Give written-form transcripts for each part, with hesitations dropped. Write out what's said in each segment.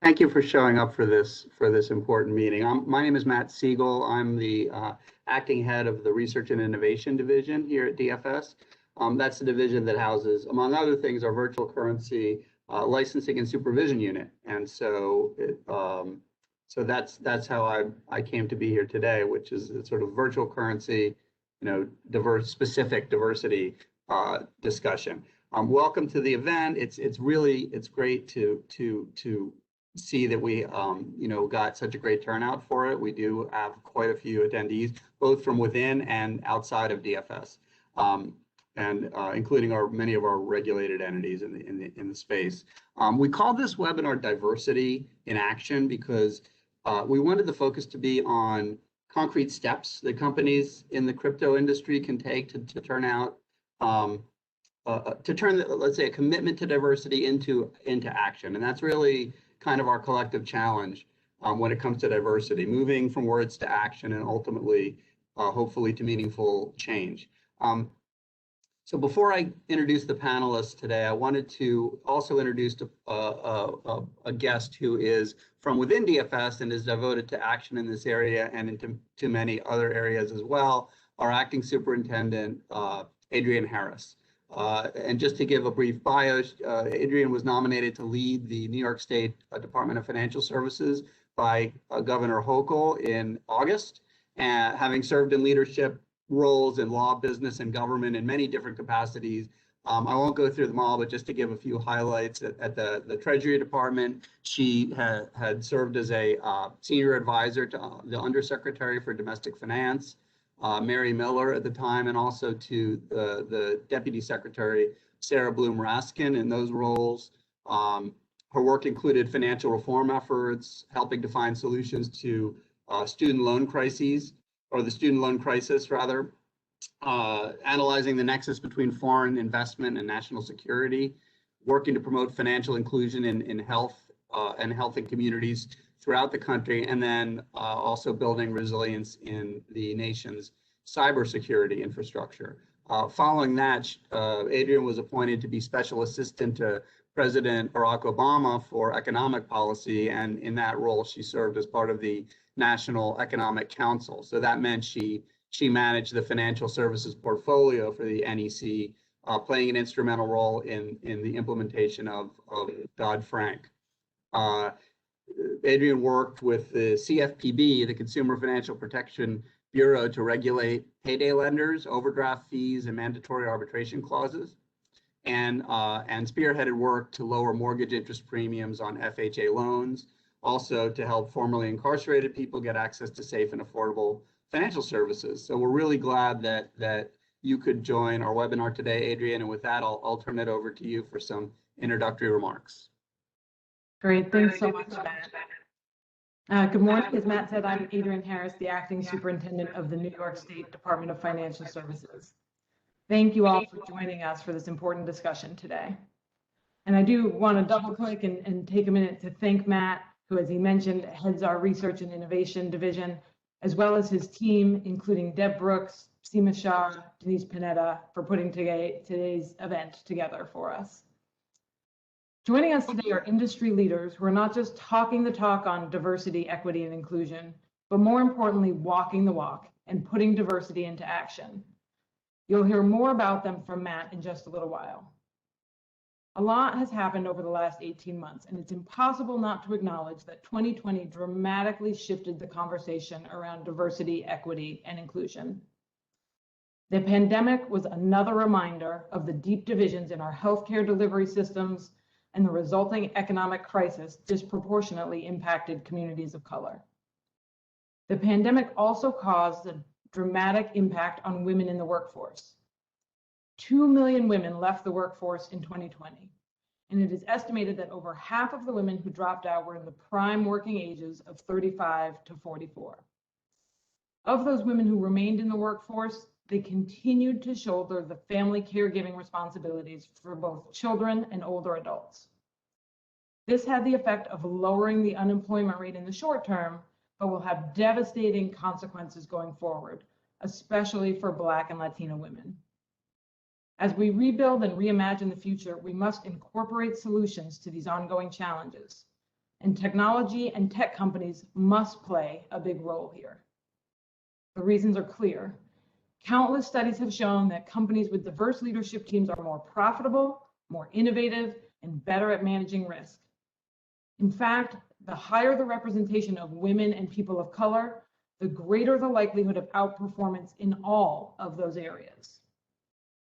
Thank you for showing up for this important meeting. My name is Matt Siegel. I'm the acting head of the Research and Innovation Division here at DFS. That's the division that houses, among other things, our virtual currency licensing and supervision unit. And so, that's how I came to be here today, which is a sort of virtual currency, specific diversity discussion. Welcome to the event. It's great to see that we got such a great turnout for it. We do have quite a few attendees, both from within and outside of DFS, and including many of our regulated entities in the space. We call this webinar Diversity in Action because we wanted the focus to be on concrete steps that companies in the crypto industry can take to turn out let's say, a commitment to diversity into action. And that's really kind of our collective challenge when it comes to diversity, moving from words to action and ultimately, hopefully, to meaningful change. So before I introduce the panelists today, I wanted to also introduce a guest who is from within DFS and is devoted to action in this area and into many other areas as well, our acting superintendent, Adrian Harris. And just to give a brief bio, Adrian was nominated to lead the New York State Department of Financial Services by Governor Hochul in August, having served in leadership roles in law, business, and government in many different capacities. I won't go through them all, but just to give a few highlights, at the Treasury Department, she had served as a senior advisor to the Undersecretary for Domestic Finance, Mary Miller at the time, and also to the Deputy Secretary, Sarah Bloom Raskin, in those roles. Her work included financial reform efforts, helping to find solutions to student loan crises, or the student loan crisis rather, analyzing the nexus between foreign investment and national security, working to promote financial inclusion in health and healthy communities throughout the country, and then also building resilience in the nation's cybersecurity infrastructure. Following that, Adrian was appointed to be Special Assistant to President Barack Obama for economic policy, and in that role, she served as part of the National Economic Council. So that meant she managed the financial services portfolio for the NEC, playing an instrumental role in the implementation of Dodd-Frank. Adrian worked with the CFPB, the Consumer Financial Protection Bureau, to regulate payday lenders, overdraft fees, and mandatory arbitration clauses, and spearheaded work to lower mortgage interest premiums on FHA loans, also to help formerly incarcerated people get access to safe and affordable financial services. So we're really glad that you could join our webinar today, Adrian, and with that, I'll turn it over to you for some introductory remarks. Great, thanks so much, Matt. Good morning. As Matt said, I'm Adrian Harris, the Acting Superintendent of the New York State Department of Financial Services. Thank you all for joining us for this important discussion today. And I do want to double click and take a minute to thank Matt, who, as he mentioned, heads our Research and Innovation Division, as well as his team, including Deb Brooks, Seema Shah, Denise Panetta, for putting today's event together for us. Joining us today are industry leaders who are not just talking the talk on diversity, equity, and inclusion, but more importantly, walking the walk and putting diversity into action. You'll hear more about them from Matt in just a little while. A lot has happened over the last 18 months, and it's impossible not to acknowledge that 2020 dramatically shifted the conversation around diversity, equity, and inclusion. The pandemic was another reminder of the deep divisions in our healthcare delivery systems, and the resulting economic crisis disproportionately impacted communities of color. The pandemic also caused a dramatic impact on women in the workforce. 2 million women left the workforce in 2020, and it is estimated that over half of the women who dropped out were in the prime working ages of 35 to 44. Of those women who remained in the workforce, they continued to shoulder the family caregiving responsibilities for both children and older adults. This had the effect of lowering the unemployment rate in the short term, but will have devastating consequences going forward, especially for Black and Latina women. As we rebuild and reimagine the future, we must incorporate solutions to these ongoing challenges. and technology and tech companies must play a big role here. The reasons are clear. Countless studies have shown that companies with diverse leadership teams are more profitable, more innovative, and better at managing risk. In fact, the higher the representation of women and people of color, the greater the likelihood of outperformance in all of those areas.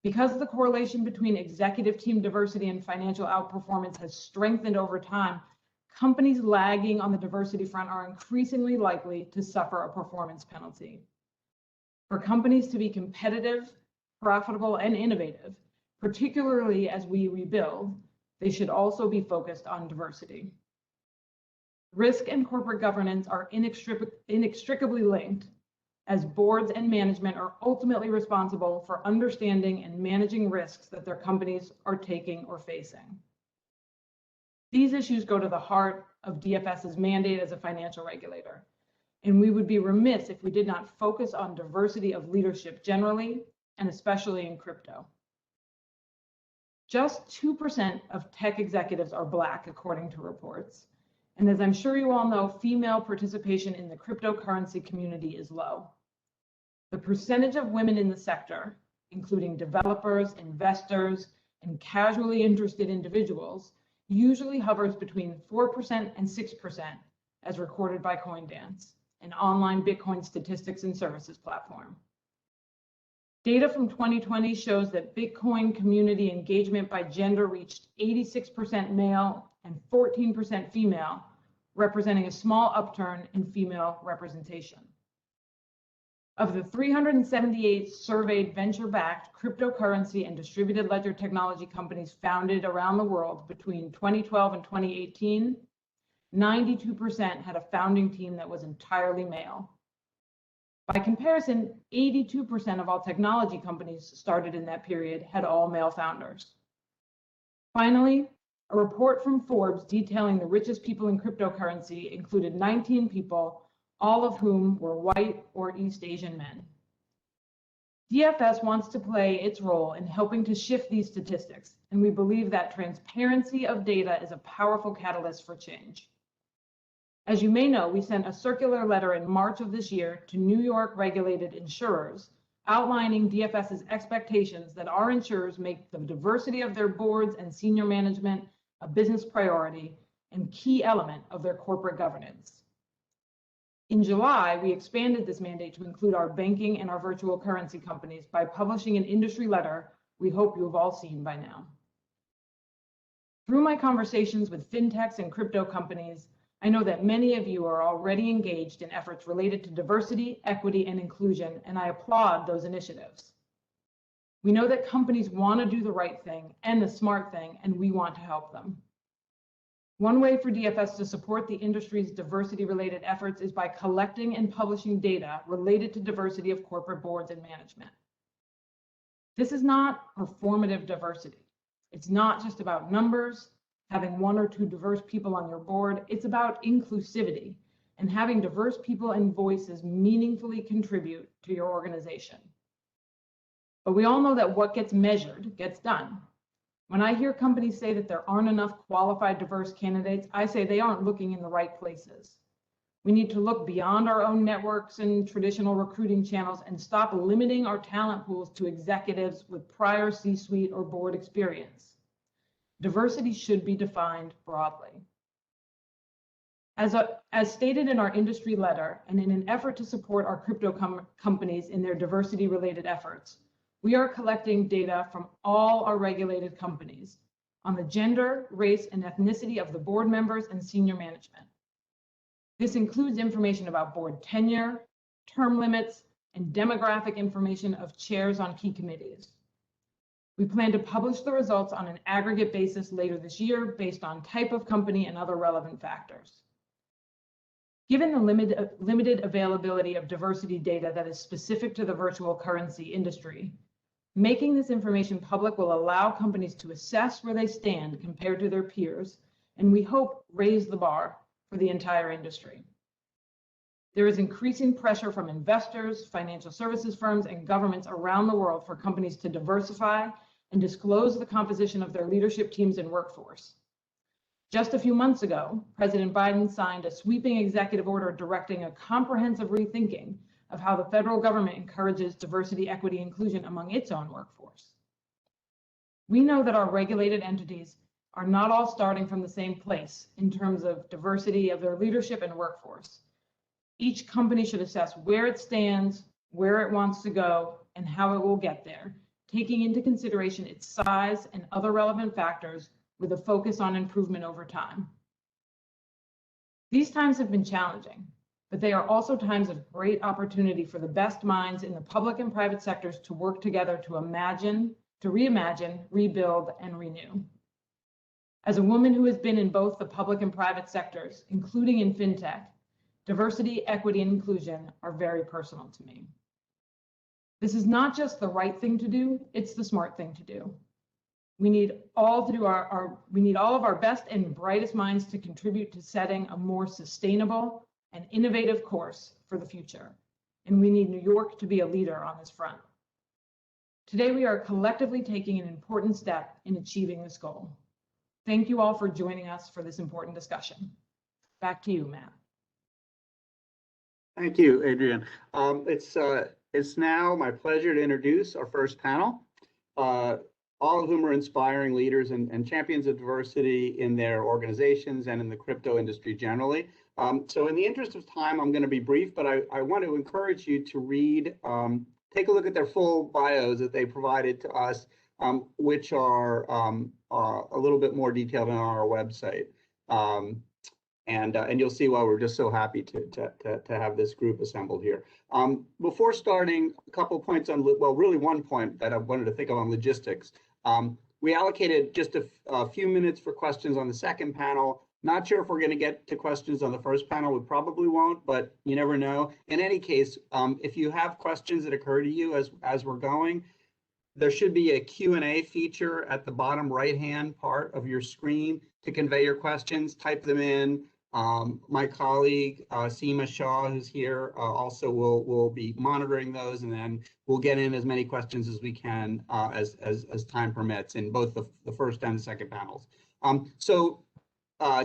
Because the correlation between executive team diversity and financial outperformance has strengthened over time, companies lagging on the diversity front are increasingly likely to suffer a performance penalty. For companies to be competitive, profitable, and innovative, particularly as we rebuild, they should also be focused on diversity. Risk and corporate governance are inextricably linked, as boards and management are ultimately responsible for understanding and managing risks that their companies are taking or facing. These issues go to the heart of DFS's mandate as a financial regulator, and we would be remiss if we did not focus on diversity of leadership generally, and especially in crypto. Just 2% of tech executives are Black, according to reports. And as I'm sure you all know, female participation in the cryptocurrency community is low. The percentage of women in the sector, including developers, investors, and casually interested individuals, usually hovers between 4% and 6%, as recorded by Coinbase, an online Bitcoin statistics and services platform. Data from 2020 shows that Bitcoin community engagement by gender reached 86% male and 14% female, representing a small upturn in female representation. Of the 378 surveyed venture-backed cryptocurrency and distributed ledger technology companies founded around the world between 2012 and 2018, 92% had a founding team that was entirely male. By comparison, 82% of all technology companies started in that period had all male founders. Finally, a report from Forbes detailing the richest people in cryptocurrency included 19 people, all of whom were white or East Asian men. DFS wants to play its role in helping to shift these statistics, and we believe that transparency of data is a powerful catalyst for change. As you may know, we sent a circular letter in March of this year to New York regulated insurers outlining DFS's expectations that our insurers make the diversity of their boards and senior management a business priority and key element of their corporate governance. In July, we expanded this mandate to include our banking and our virtual currency companies by publishing an industry letter we hope you have all seen by now. Through my conversations with fintechs and crypto companies, I know that many of you are already engaged in efforts related to diversity, equity, and inclusion, and I applaud those initiatives. We know that companies want to do the right thing and the smart thing, and we want to help them. One way for DFS to support the industry's diversity-related efforts is by collecting and publishing data related to diversity of corporate boards and management. This is not performative diversity. It's not just about numbers, having one or two diverse people on your board. It's about inclusivity and having diverse people and voices meaningfully contribute to your organization. But we all know that what gets measured gets done. When I hear companies say that there aren't enough qualified diverse candidates, I say they aren't looking in the right places. We need to look beyond our own networks and traditional recruiting channels and stop limiting our talent pools to executives with prior C-suite or board experience. Diversity should be defined broadly. As stated in our industry letter, and in an effort to support our crypto companies in their diversity-related efforts, we are collecting data from all our regulated companies on the gender, race, and ethnicity of the board members and senior management. This includes information about board tenure, term limits, and demographic information of chairs on key committees. We plan to publish the results on an aggregate basis later this year based on type of company and other relevant factors. Given the limited availability of diversity data that is specific to the virtual currency industry, making this information public will allow companies to assess where they stand compared to their peers, and we hope raise the bar for the entire industry. There is increasing pressure from investors, financial services firms, and governments around the world for companies to diversify and disclose the composition of their leadership teams and workforce. Just a few months ago, President Biden signed a sweeping executive order directing a comprehensive rethinking of how the federal government encourages diversity, equity, inclusion among its own workforce. We know that our regulated entities are not all starting from the same place in terms of diversity of their leadership and workforce. Each company should assess where it stands, where it wants to go, and how it will get there, taking into consideration its size and other relevant factors with a focus on improvement over time. These times have been challenging, but they are also times of great opportunity for the best minds in the public and private sectors to work together to imagine, to reimagine, rebuild, and renew. As a woman who has been in both the public and private sectors, including in fintech, diversity, equity, and inclusion are very personal to me. This is not just the right thing to do, it's the smart thing to do. We need all of our best and brightest minds to contribute to setting a more sustainable and innovative course for the future. And we need New York to be a leader on this front. Today, we are collectively taking an important step in achieving this goal. Thank you all for joining us for this important discussion. Back to you, Matt. Thank you, Adrian. It's now my pleasure to introduce our first panel, all of whom are inspiring leaders and champions of diversity in their organizations and in the crypto industry generally. So in the interest of time, I'm going to be brief, but I want to encourage you to read, take a look at their full bios that they provided to us, which are a little bit more detailed on our website. And you'll see why we're just so happy to have this group assembled here. Before starting, a couple of points on, well, really one point that I wanted to think of on logistics. We allocated just a few minutes for questions on the second panel. Not sure if we're going to get to questions on the first panel. We probably won't, but you never know. In any case, if you have questions that occur to you as we're going, there should be a Q&A feature at the bottom right-hand part of your screen to convey your questions. Type them in. My colleague, Seema Shah, who's here, also will be monitoring those, and then we'll get in as many questions as we can as time permits in both the first and the second panels.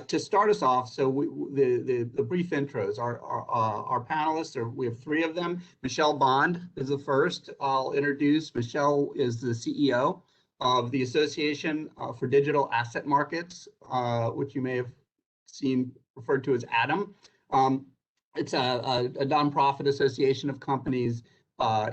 To start us off, so the brief intros, our panelists, we have three of them. Michelle Bond is the first. I'll introduce. Michelle is the CEO of the Association for Digital Asset Markets, which you may have seen referred to as ADAM. It's a nonprofit association of companies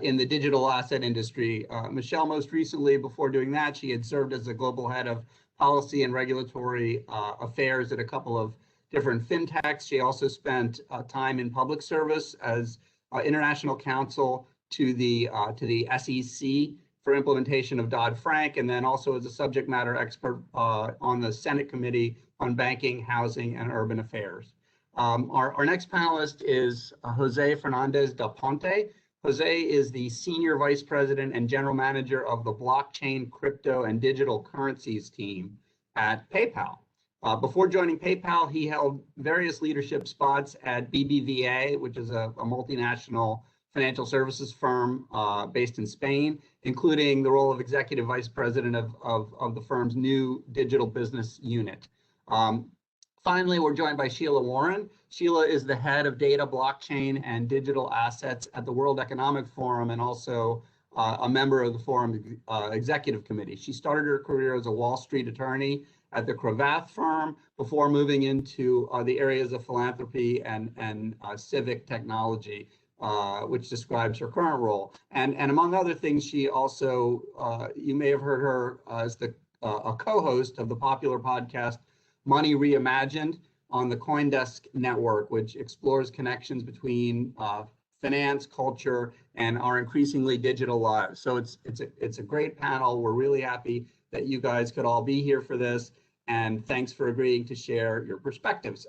in the digital asset industry. Michelle, most recently, before doing that, she had served as the global head of policy and regulatory affairs at a couple of different fintechs. She also spent time in public service as international counsel to the SEC for implementation of Dodd-Frank, and then also as a subject matter expert on the Senate Committee on Banking, Housing, and Urban Affairs. Our next panelist is Jose Fernandez Del Ponte. Jose is the Senior Vice President and General Manager of the Blockchain, Crypto, and Digital Currencies team at PayPal. Before joining PayPal, he held various leadership spots at BBVA, which is a multinational financial services firm based in Spain, including the role of Executive Vice President of the firm's new digital business unit. Finally, we're joined by Sheila Warren. Sheila is the head of data, blockchain, and digital assets at the World Economic Forum, and also a member of the Forum Executive Committee. She started her career as a Wall Street attorney at the Cravath firm before moving into the areas of philanthropy and civic technology, which describes her current role. And among other things, she also, you may have heard her as a co-host of the popular podcast Money Reimagined on the CoinDesk network, which explores connections between finance, culture, and our increasingly digital lives. So it's a great panel. We're really happy that you guys could all be here for this, and thanks for agreeing to share your perspectives.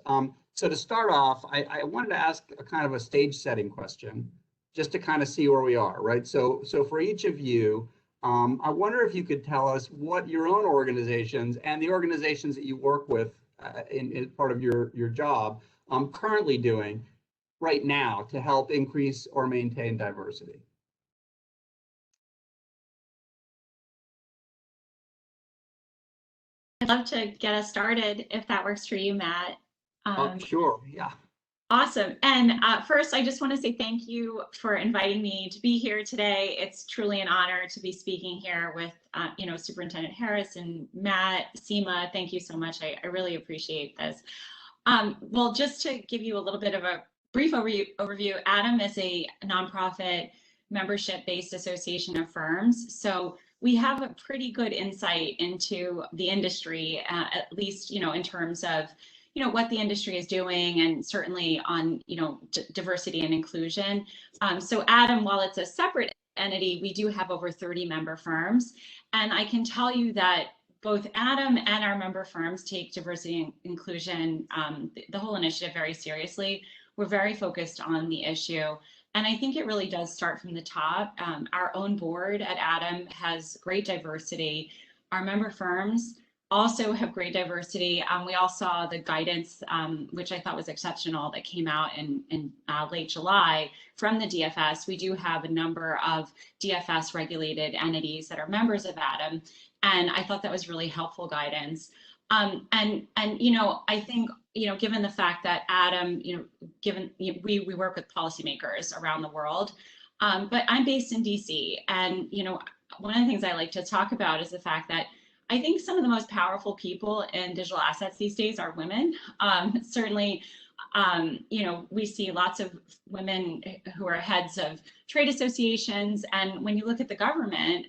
So to start off, I wanted to ask a kind of a stage setting question, just to kind of see where we are, right? So for each of you, I wonder if you could tell us what your own organizations and the organizations that you work with in part of your job currently doing right now to help increase or maintain diversity. love to get us started if that works for you, Matt. Sure, yeah. Awesome. And first, I just want to say thank you for inviting me to be here today. It's truly an honor to be speaking here with, Superintendent Harris and Matt, Seema. Thank you so much. I really appreciate this. Well, just to give you a little bit of a brief overview, ADAM is a nonprofit membership-based association of firms. So we have a pretty good insight into the industry, at least, in terms of what the industry is doing, and certainly on, diversity and inclusion. So ADAM, while it's a separate entity, we do have over 30 member firms. And I can tell you that both ADAM and our member firms take diversity and inclusion, the whole initiative, very seriously. We're very focused on the issue. And I think it really does start from the top. Our own board at ADAM has great diversity. Our member firms also have great diversity. We all saw the guidance, which I thought was exceptional, that came out in late July from the DFS. We do have a number of DFS regulated entities that are members of ADAM, and I thought that was really helpful guidance. And I think, given the fact that ADAM, we work with policymakers around the world, but I'm based in DC, and one of the things I like to talk about is the fact that I think some of the most powerful people in digital assets these days are women. Certainly, we see lots of women who are heads of trade associations. And when you look at the government,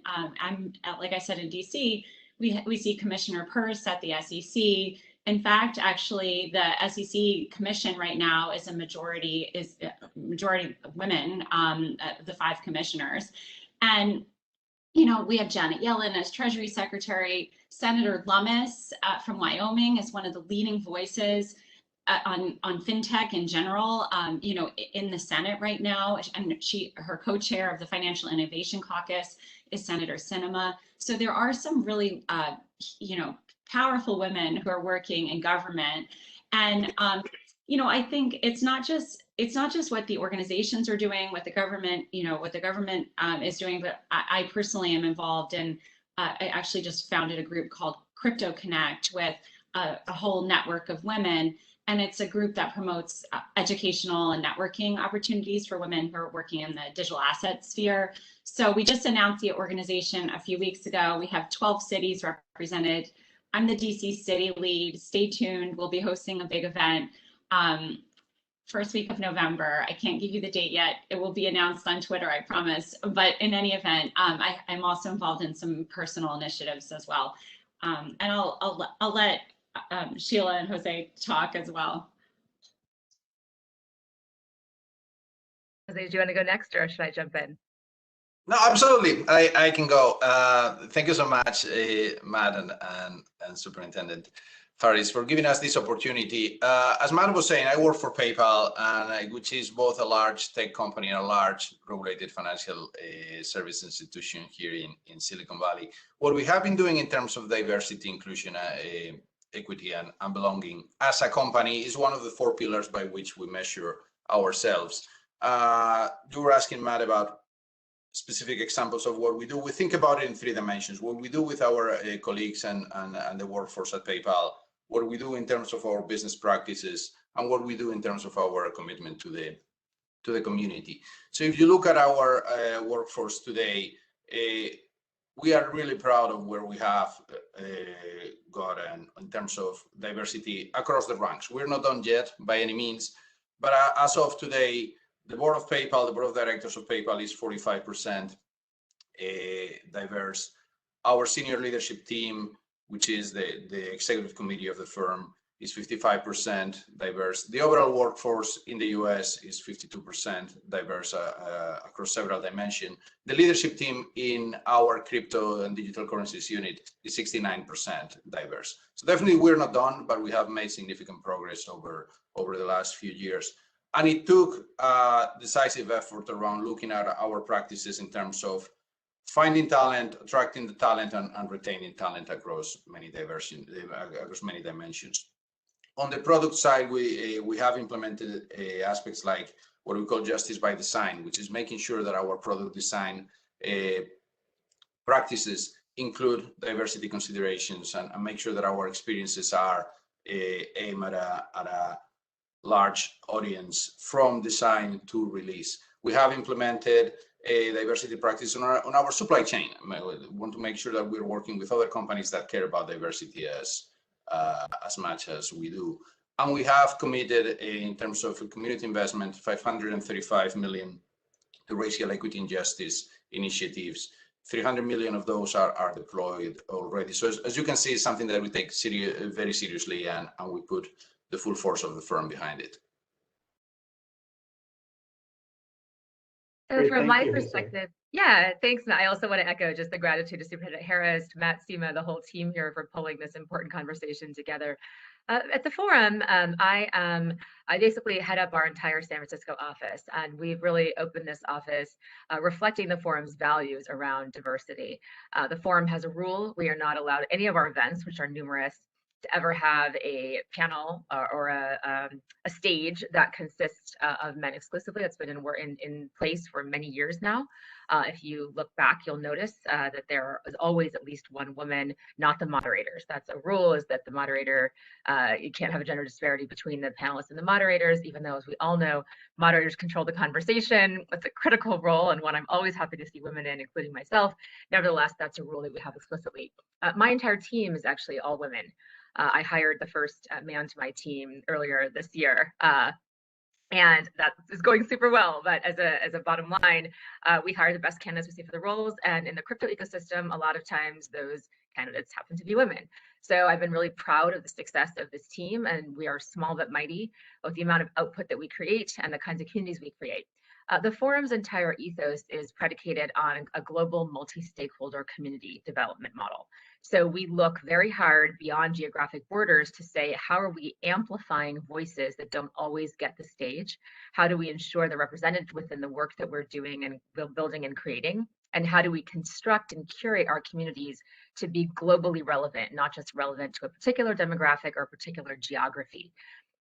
like I said, in DC, we see Commissioner Peirce at the SEC. In fact, actually, the SEC commission right now is a majority of women, the 5 commissioners. And we have Janet Yellen as Treasury Secretary. Senator Lummis from Wyoming is one of the leading voices on fintech in general, in the Senate right now. And her co-chair of the Financial Innovation Caucus is Senator Sinema. So there are some really, powerful women who are working in government. And I think it's not just what the organizations are doing, what the government is doing, but I personally am involved in, I actually just founded a group called Crypto Connect with a whole network of women. And it's a group that promotes educational and networking opportunities for women who are working in the digital asset sphere. So we just announced the organization a few weeks ago. We have 12 cities represented. I'm the DC city lead. Stay tuned. We'll be hosting a big event first week of November. I can't give you the date yet. It will be announced on Twitter, I promise. But in any event, I'm also involved in some personal initiatives as well. And I'll let Sheila and Jose talk as well. Jose, do you want to go next, or should I jump in? No, absolutely. I can go. Thank you so much, Matt and Superintendent Harris, for giving us this opportunity. As Matt was saying, I work for PayPal, which is both a large tech company and a large regulated financial service institution here in Silicon Valley. What we have been doing in terms of diversity, inclusion, equity, and belonging as a company is one of the 4 pillars by which we measure ourselves. You were asking, Matt, about specific examples of what we do. We think about it in 3 dimensions: what we do with our colleagues and the workforce at PayPal, what we do in terms of our business practices, and what we do in terms of our commitment to the community. So if you look at our workforce today, we are really proud of where we have gotten in terms of diversity across the ranks. We're not done yet by any means, but as of today, the board of PayPal, the board of directors of PayPal is 45% diverse. Our senior leadership team, which is the executive committee of the firm, is 55% diverse. The overall workforce in the US is 52% diverse across several dimensions. The leadership team in our crypto and digital currencies unit is 69% diverse. So definitely we're not done, but we have made significant progress over the last few years. And it took a decisive effort around looking at our practices in terms of finding talent, attracting the talent, and retaining talent across many dimensions. On the product side, we have implemented aspects like what we call justice by design, which is making sure that our product design practices include diversity considerations and make sure that our experiences are aimed at a large audience from design to release. We have implemented a diversity practice on our supply chain. We want to make sure that we're working with other companies that care about diversity as much as we do. And we have committed, in terms of community investment, $535 million to racial equity and justice initiatives. 300 million of those are deployed already. So as you can see, it's something that we take very seriously, and we put the full force of the firm behind it. So Great, from thank my you, Jose. perspective, yeah, thanks, Matt. I also want to echo just the gratitude to Superintendent Harris, Matt, Seema, the whole team here for pulling this important conversation together. At the forum, I basically head up our entire San Francisco office, and we've really opened this office reflecting the forum's values around diversity. The forum has a rule: we are not allowed any of our events, which are numerous, to ever have a panel or a stage that consists of men exclusively. That's been in place for many years now. If you look back, you'll notice that there is always at least one woman, not the moderators. That's a rule, is that the moderator, you can't have a gender disparity between the panelists and the moderators, even though, as we all know, moderators control the conversation. It's a critical role and one I'm always happy to see women in, including myself. Nevertheless, that's a rule that we have explicitly. My entire team is actually all women. I hired the first man to my team earlier this year, and that is going super well. But as a bottom line, we hire the best candidates we see for the roles, and in the crypto ecosystem, a lot of times those candidates happen to be women. So I've been really proud of the success of this team, and we are small but mighty with the amount of output that we create and the kinds of communities we create. The forum's entire ethos is predicated on a global multi-stakeholder community development model. So we look very hard beyond geographic borders to say, how are we amplifying voices that don't always get the stage? How do we ensure they're represented within the work that we're doing and building and creating? And how do we construct and curate our communities to be globally relevant, not just relevant to a particular demographic or a particular geography?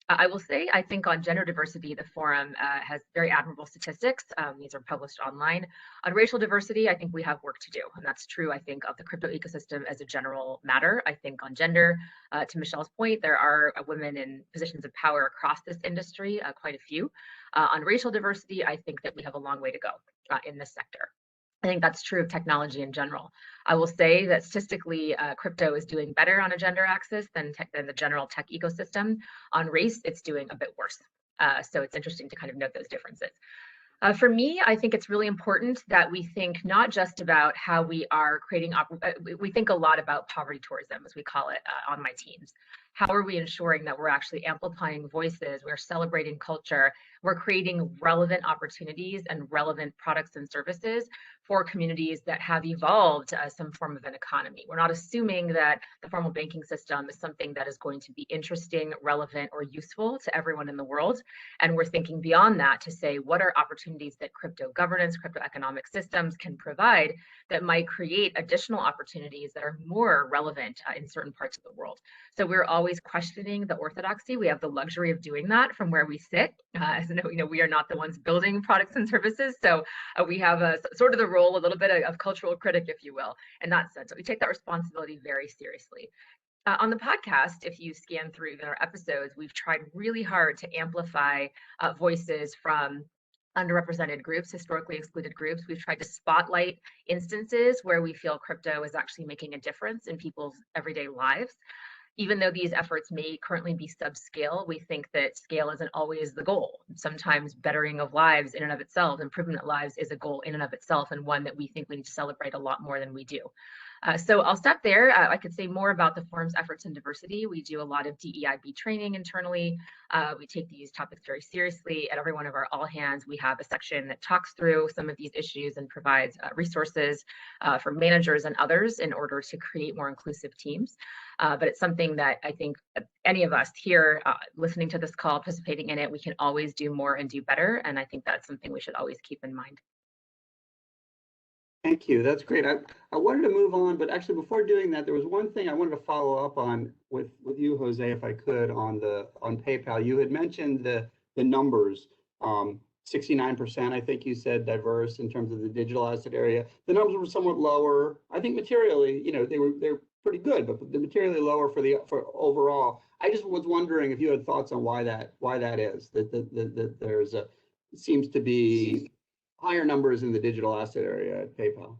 I will say, I think on gender diversity, the forum has very admirable statistics. These are published online. On racial diversity, I think we have work to do. And that's true, I think, of the crypto ecosystem as a general matter. I think on gender, to Michelle's point, there are women in positions of power across this industry, quite a few. On racial diversity, I think that we have a long way to go in this sector. I think that's true of technology in general. I will say that statistically, crypto is doing better on a gender axis than the general tech ecosystem. On race, it's doing a bit worse. So it's interesting to kind of note those differences. For me, I think it's really important that we think not just about how we are creating, we think a lot about poverty tourism, as we call it on my teams. How are we ensuring that we're actually amplifying voices, we're celebrating culture, we're creating relevant opportunities and relevant products and services for communities that have evolved some form of an economy. We're not assuming that the formal banking system is something that is going to be interesting, relevant, or useful to everyone in the world. And we're thinking beyond that to say, what are opportunities that crypto governance, crypto economic systems can provide that might create additional opportunities that are more relevant in certain parts of the world. So we're always questioning the orthodoxy. We have the luxury of doing that from where we sit. As you know, we are not the ones building products and services. So we have a sort of the role, a little bit of cultural critic, if you will, in that sense. So we take that responsibility very seriously. On the podcast, if you scan through even our episodes, we've tried really hard to amplify voices from underrepresented groups, historically excluded groups. We've tried to spotlight instances where we feel crypto is actually making a difference in people's everyday lives. Even though these efforts may currently be subscale, we think that scale isn't always the goal. Sometimes bettering of lives in and of itself, improvement of lives, is a goal in and of itself, and one that we think we need to celebrate a lot more than we do. So I'll stop there. I could say more about the forum's efforts in diversity. We do a lot of DEIB training internally. We take these topics very seriously. At every one of our all hands, we have a section that talks through some of these issues and provides resources for managers and others in order to create more inclusive teams. But it's something that I think any of us here listening to this call, participating in it, we can always do more and do better. And I think that's something we should always keep in mind. Thank you. That's great. I wanted to move on, but actually before doing that, there was one thing I wanted to follow up on with you, Jose, if I could, on PayPal. You had mentioned the numbers. 69%, I think you said, diverse in terms of the digital asset area. The numbers were somewhat lower. I think materially, they're pretty good, but they're materially lower for overall. I just was wondering if you had thoughts on why that is, that there's it seems to be higher numbers in the digital asset area at PayPal.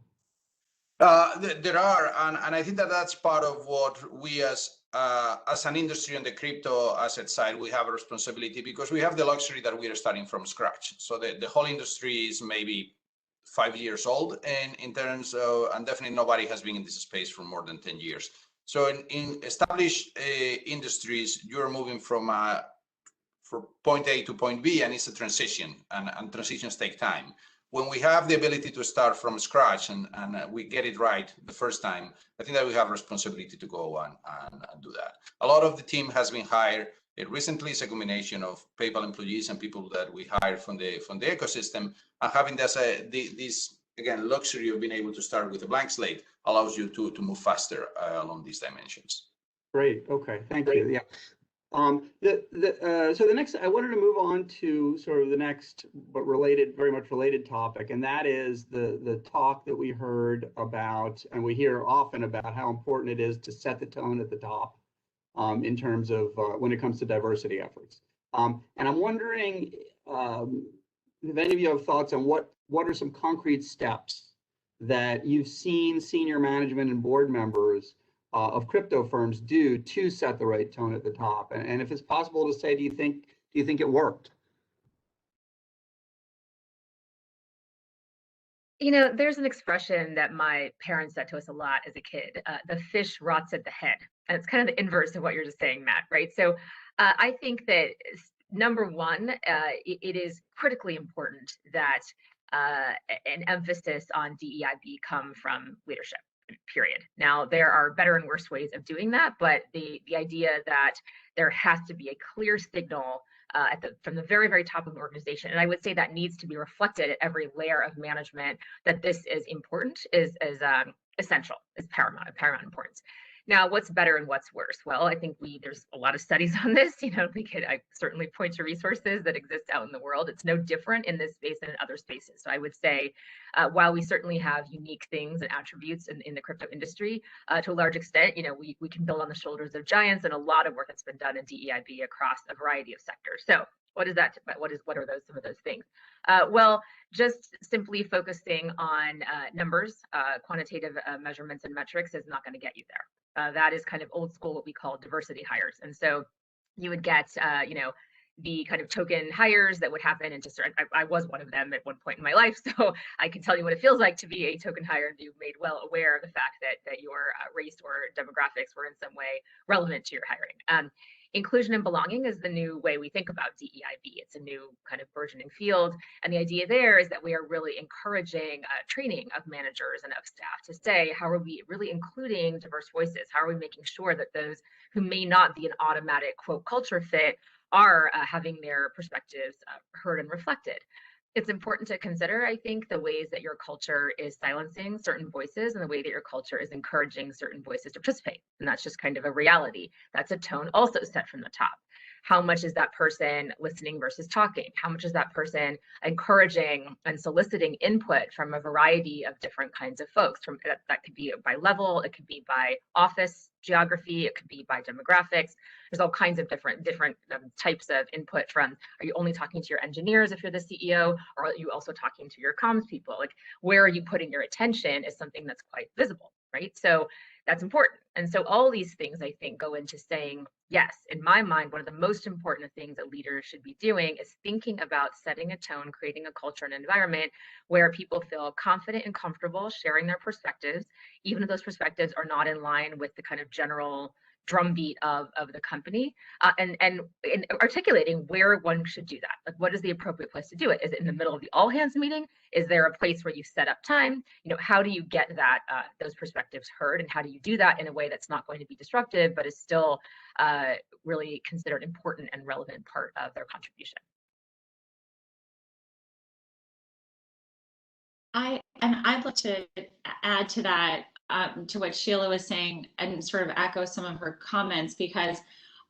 There are, and I think that that's part of what we as an industry on the crypto asset side, we have a responsibility, because we have the luxury that we are starting from scratch. So the whole industry is maybe 5 years old, and in terms of, and definitely nobody has been in this space for more than 10 years. So in established industries, you're moving from point A to point B, and it's a transition, and transitions take time. When we have the ability to start from scratch and we get it right the first time, I think that we have a responsibility to go and do that. A lot of the team has been hired. Recently, it's a combination of PayPal employees and people that we hired from the ecosystem, and having this again, luxury of being able to start with a blank slate allows you to move faster along these dimensions. Great. Okay. Thank you. Yeah. So the next, I wanted to move on to sort of the next, but very much related topic, and that is the talk that we heard about, and we hear often about how important it is to set the tone at the top in terms of when it comes to diversity efforts. And I'm wondering if any of you have thoughts on what are some concrete steps that you've seen senior management and board members of crypto firms do to set the right tone at the top, and if it's possible to say, do you think it worked? There's an expression that my parents said to us a lot as a kid: the fish rots at the head, and it's kind of the inverse of what you're just saying, Matt. Right? So I think that number one, it is critically important that an emphasis on DEIB come from leadership. Period. Now, there are better and worse ways of doing that, but the idea that there has to be a clear signal from the very, very top of an organization, and I would say that needs to be reflected at every layer of management, that this is important, is essential, is paramount importance. Now, what's better and what's worse? Well, I think there's a lot of studies on this. I certainly point to resources that exist out in the world. It's no different in this space than in other spaces. So I would say, while we certainly have unique things and attributes in the crypto industry, to a large extent, we can build on the shoulders of giants, and a lot of work that's been done in DEIB across a variety of sectors. So what is that? What are some of those things? Well, just simply focusing on numbers, quantitative measurements and metrics is not going to get you there. That is kind of old school, what we call diversity hires. And so you would get, the kind of token hires that would happen into certain, I was one of them at one point in my life, so I can tell you what it feels like to be a token hire and be made well aware of the fact that your race or demographics were in some way relevant to your hiring. Inclusion and belonging is the new way we think about DEIB. It's a new kind of burgeoning field. And the idea there is that we are really encouraging training of managers and of staff to say, how are we really including diverse voices? How are we making sure that those who may not be an automatic, quote, culture fit are having their perspectives heard and reflected? It's important to consider, I think, the ways that your culture is silencing certain voices and the way that your culture is encouraging certain voices to participate. And that's just kind of a reality. That's a tone also set from the top. How much is that person listening versus talking? How much is that person encouraging and soliciting input from a variety of different kinds of folks? That could be by level, it could be by office geography, it could be by demographics. There's all kinds of different types of input. From, are you only talking to your engineers if you're the CEO, or are you also talking to your comms people? Like, where are you putting your attention is something that's quite visible, right? So that's important. And so all these things, I think, go into saying, yes, in my mind, one of the most important things that leaders should be doing is thinking about setting a tone, creating a culture and environment where people feel confident and comfortable sharing their perspectives, even if those perspectives are not in line with the kind of general drumbeat of the company, and articulating where one should do that. Like, what is the appropriate place to do it? Is it in the middle of the all hands meeting? Is there a place where you set up time? How do you get that those perspectives heard, and how do you do that in a way that's not going to be disruptive, but is still really considered important and relevant part of their contribution? I'd like to add to that, to what Sheila was saying, and sort of echo some of her comments, because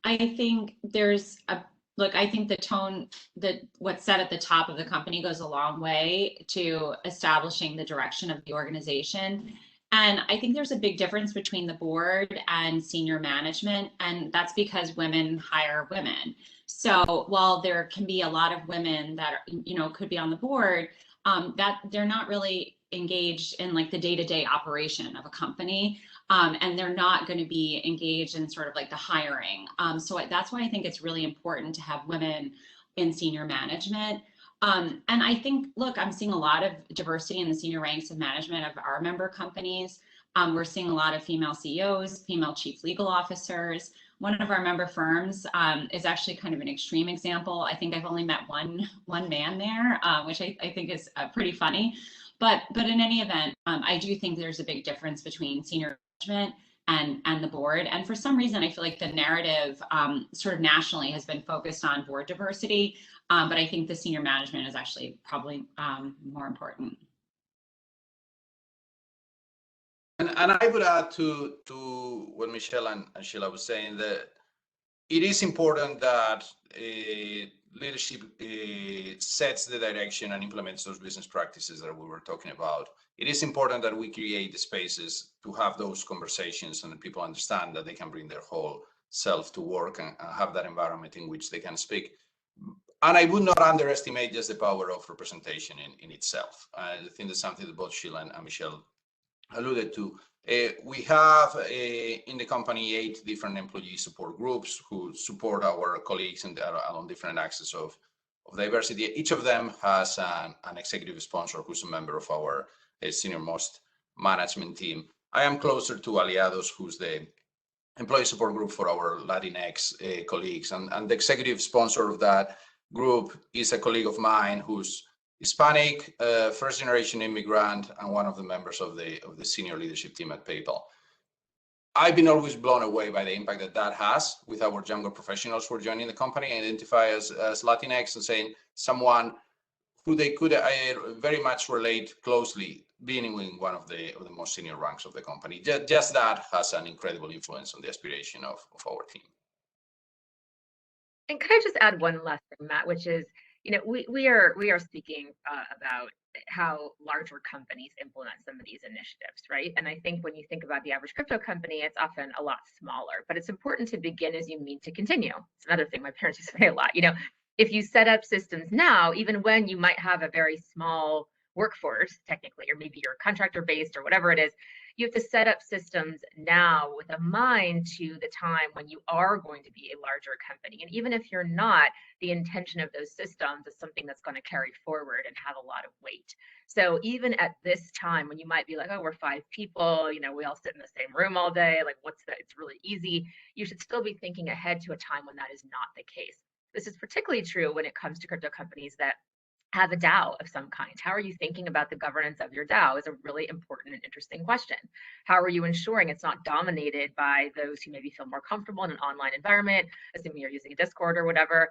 I think there's a look, I think the tone that what's said at the top of the company goes a long way to establishing the direction of the organization. And I think there's a big difference between the board and senior management, and that's because women hire women. So while there can be a lot of women that are, could be on the board, that they're not really engaged in like the day-to-day operation of a company. And they're not going to be engaged in sort of like the hiring. So that's why I think it's really important to have women in senior management. And I think, look, I'm seeing a lot of diversity in the senior ranks of management of our member companies. We're seeing a lot of female CEOs, female chief legal officers. One of our member firms is actually kind of an extreme example. I think I've only met one man there, which I think is pretty funny. But in any event, I do think there's a big difference between senior management and the board. And for some reason, I feel like the narrative sort of nationally has been focused on board diversity. But I think the senior management is actually probably more important. And I would add to what Michelle and Sheila was saying, that it is important that leadership sets the direction and implements those business practices that we were talking about. It is important that we create the spaces to have those conversations and that people understand that they can bring their whole self to work and have that environment in which they can speak. And I would not underestimate just the power of representation in itself. I think that's something that both Sheila and Michelle alluded to. We have in the company 8 different employee support groups who support our colleagues and on different axes of diversity. Each of them has an executive sponsor who's a member of our senior most management team. I am closer to Aliados, who's the employee support group for our Latinx colleagues, and the executive sponsor of that group is a colleague of mine who's Hispanic, first-generation immigrant, and one of the members of the senior leadership team at PayPal. I've been always blown away by the impact that has with our younger professionals who are joining the company, identify as Latinx, and saying someone who they could very much relate closely, being in one of the most senior ranks of the company. Just that has an incredible influence on the aspiration of our team. And can I just add one last thing, Matt, which is, we are speaking about how larger companies implement some of these initiatives, right? And I think when you think about the average crypto company, it's often a lot smaller, but it's important to begin as you mean to continue. It's another thing my parents used to say a lot, if you set up systems now, even when you might have a very small workforce, technically, or maybe you're contractor based or whatever it is, you have to set up systems now with a mind to the time when you are going to be a larger company. And even if you're not, the intention of those systems is something that's going to carry forward and have a lot of weight. So even at this time, when you might be like, oh, we're 5 people, we all sit in the same room all day, like what's that? It's really easy. You should still be thinking ahead to a time when that is not the case. This is particularly true when it comes to crypto companies that have a DAO of some kind. How are you thinking about the governance of your DAO is a really important and interesting question. How are you ensuring it's not dominated by those who maybe feel more comfortable in an online environment, assuming you're using a Discord or whatever,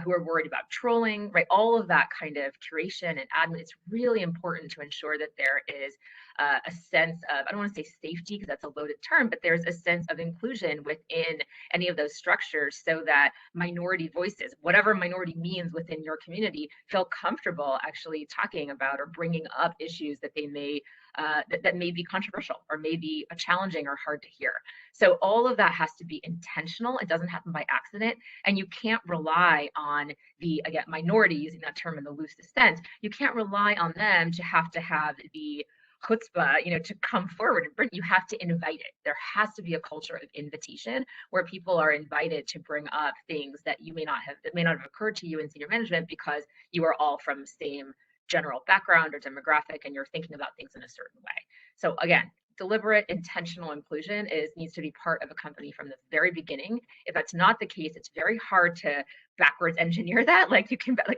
who are worried about trolling, right? All of that kind of curation and admin, it's really important to ensure that there is a sense of, I don't want to say safety because that's a loaded term, but there's a sense of inclusion within any of those structures so that minority voices, whatever minority means within your community, feel comfortable actually talking about or bringing up issues that they may that may be controversial or maybe challenging or hard to hear. So all of that has to be intentional. It doesn't happen by accident, and you can't rely on the, again, minority, using that term in the loosest sense, you can't rely on them to have the chutzpah, to come forward and bring. You have to invite it. There has to be a culture of invitation where people are invited to bring up things that may not have occurred to you in senior management because you are all from the same general background or demographic and you're thinking about things in a certain way. So again, deliberate, intentional inclusion needs to be part of a company from the very beginning. If that's not the case, it's very hard to backwards engineer that. Like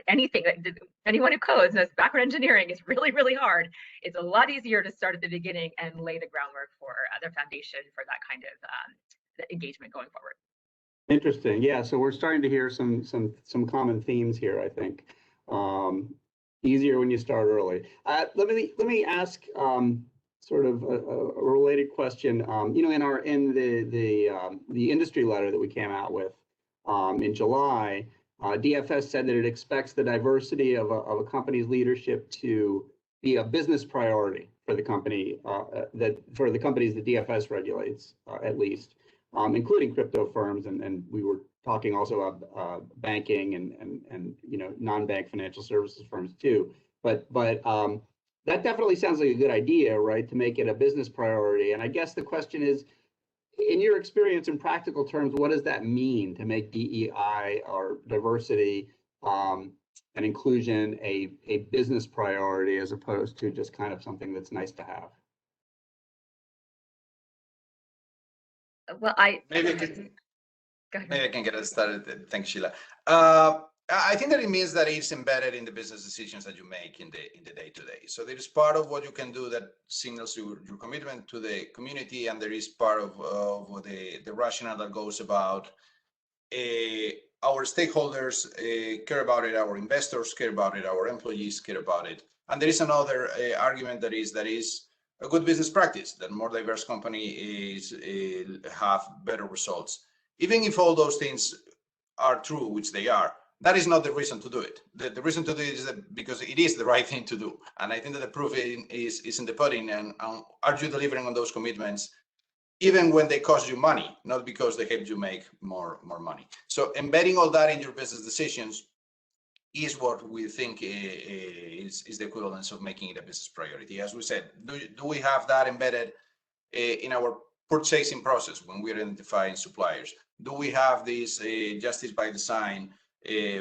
anything, anyone who codes knows backward engineering is really, really hard. It's a lot easier to start at the beginning and lay the groundwork for the foundation for that kind of engagement going forward. Interesting. Yeah. So we're starting to hear some common themes here, I think. Easier when you start early. Let me ask sort of a related question. In the industry letter that we came out with in July, DFS said that it expects the diversity of a company's leadership to be a business priority for the company, for the companies that DFS regulates, at least, including crypto firms, and we were talking also about banking and non-bank financial services firms too. But that definitely sounds like a good idea, right? To make it a business priority. And I guess the question is, in your experience in practical terms, what does that mean to make DEI or diversity and inclusion a business priority as opposed to just kind of something that's nice to have? Well, Maybe I can get us started. Thanks, Sheila. I think that it means that it's embedded in the business decisions that you make in the day-to-day. So there is part of what you can do that signals your commitment to the community, and there is part of the rationale that goes about our stakeholders care about it, our investors care about it, our employees care about it. And there is another argument that is a good business practice, that more diverse companies have better results. Even if all those things are true, which they are, that is not the reason to do it. The reason to do it is that because it is the right thing to do. And I think that the proof is in the pudding. And are you delivering on those commitments, even when they cost you money, not because they help you make more money? So embedding all that in your business decisions is what we think is the equivalence of making it a business priority. As we said, do we have that embedded in our purchasing process when we're identifying suppliers? Do we have this justice by design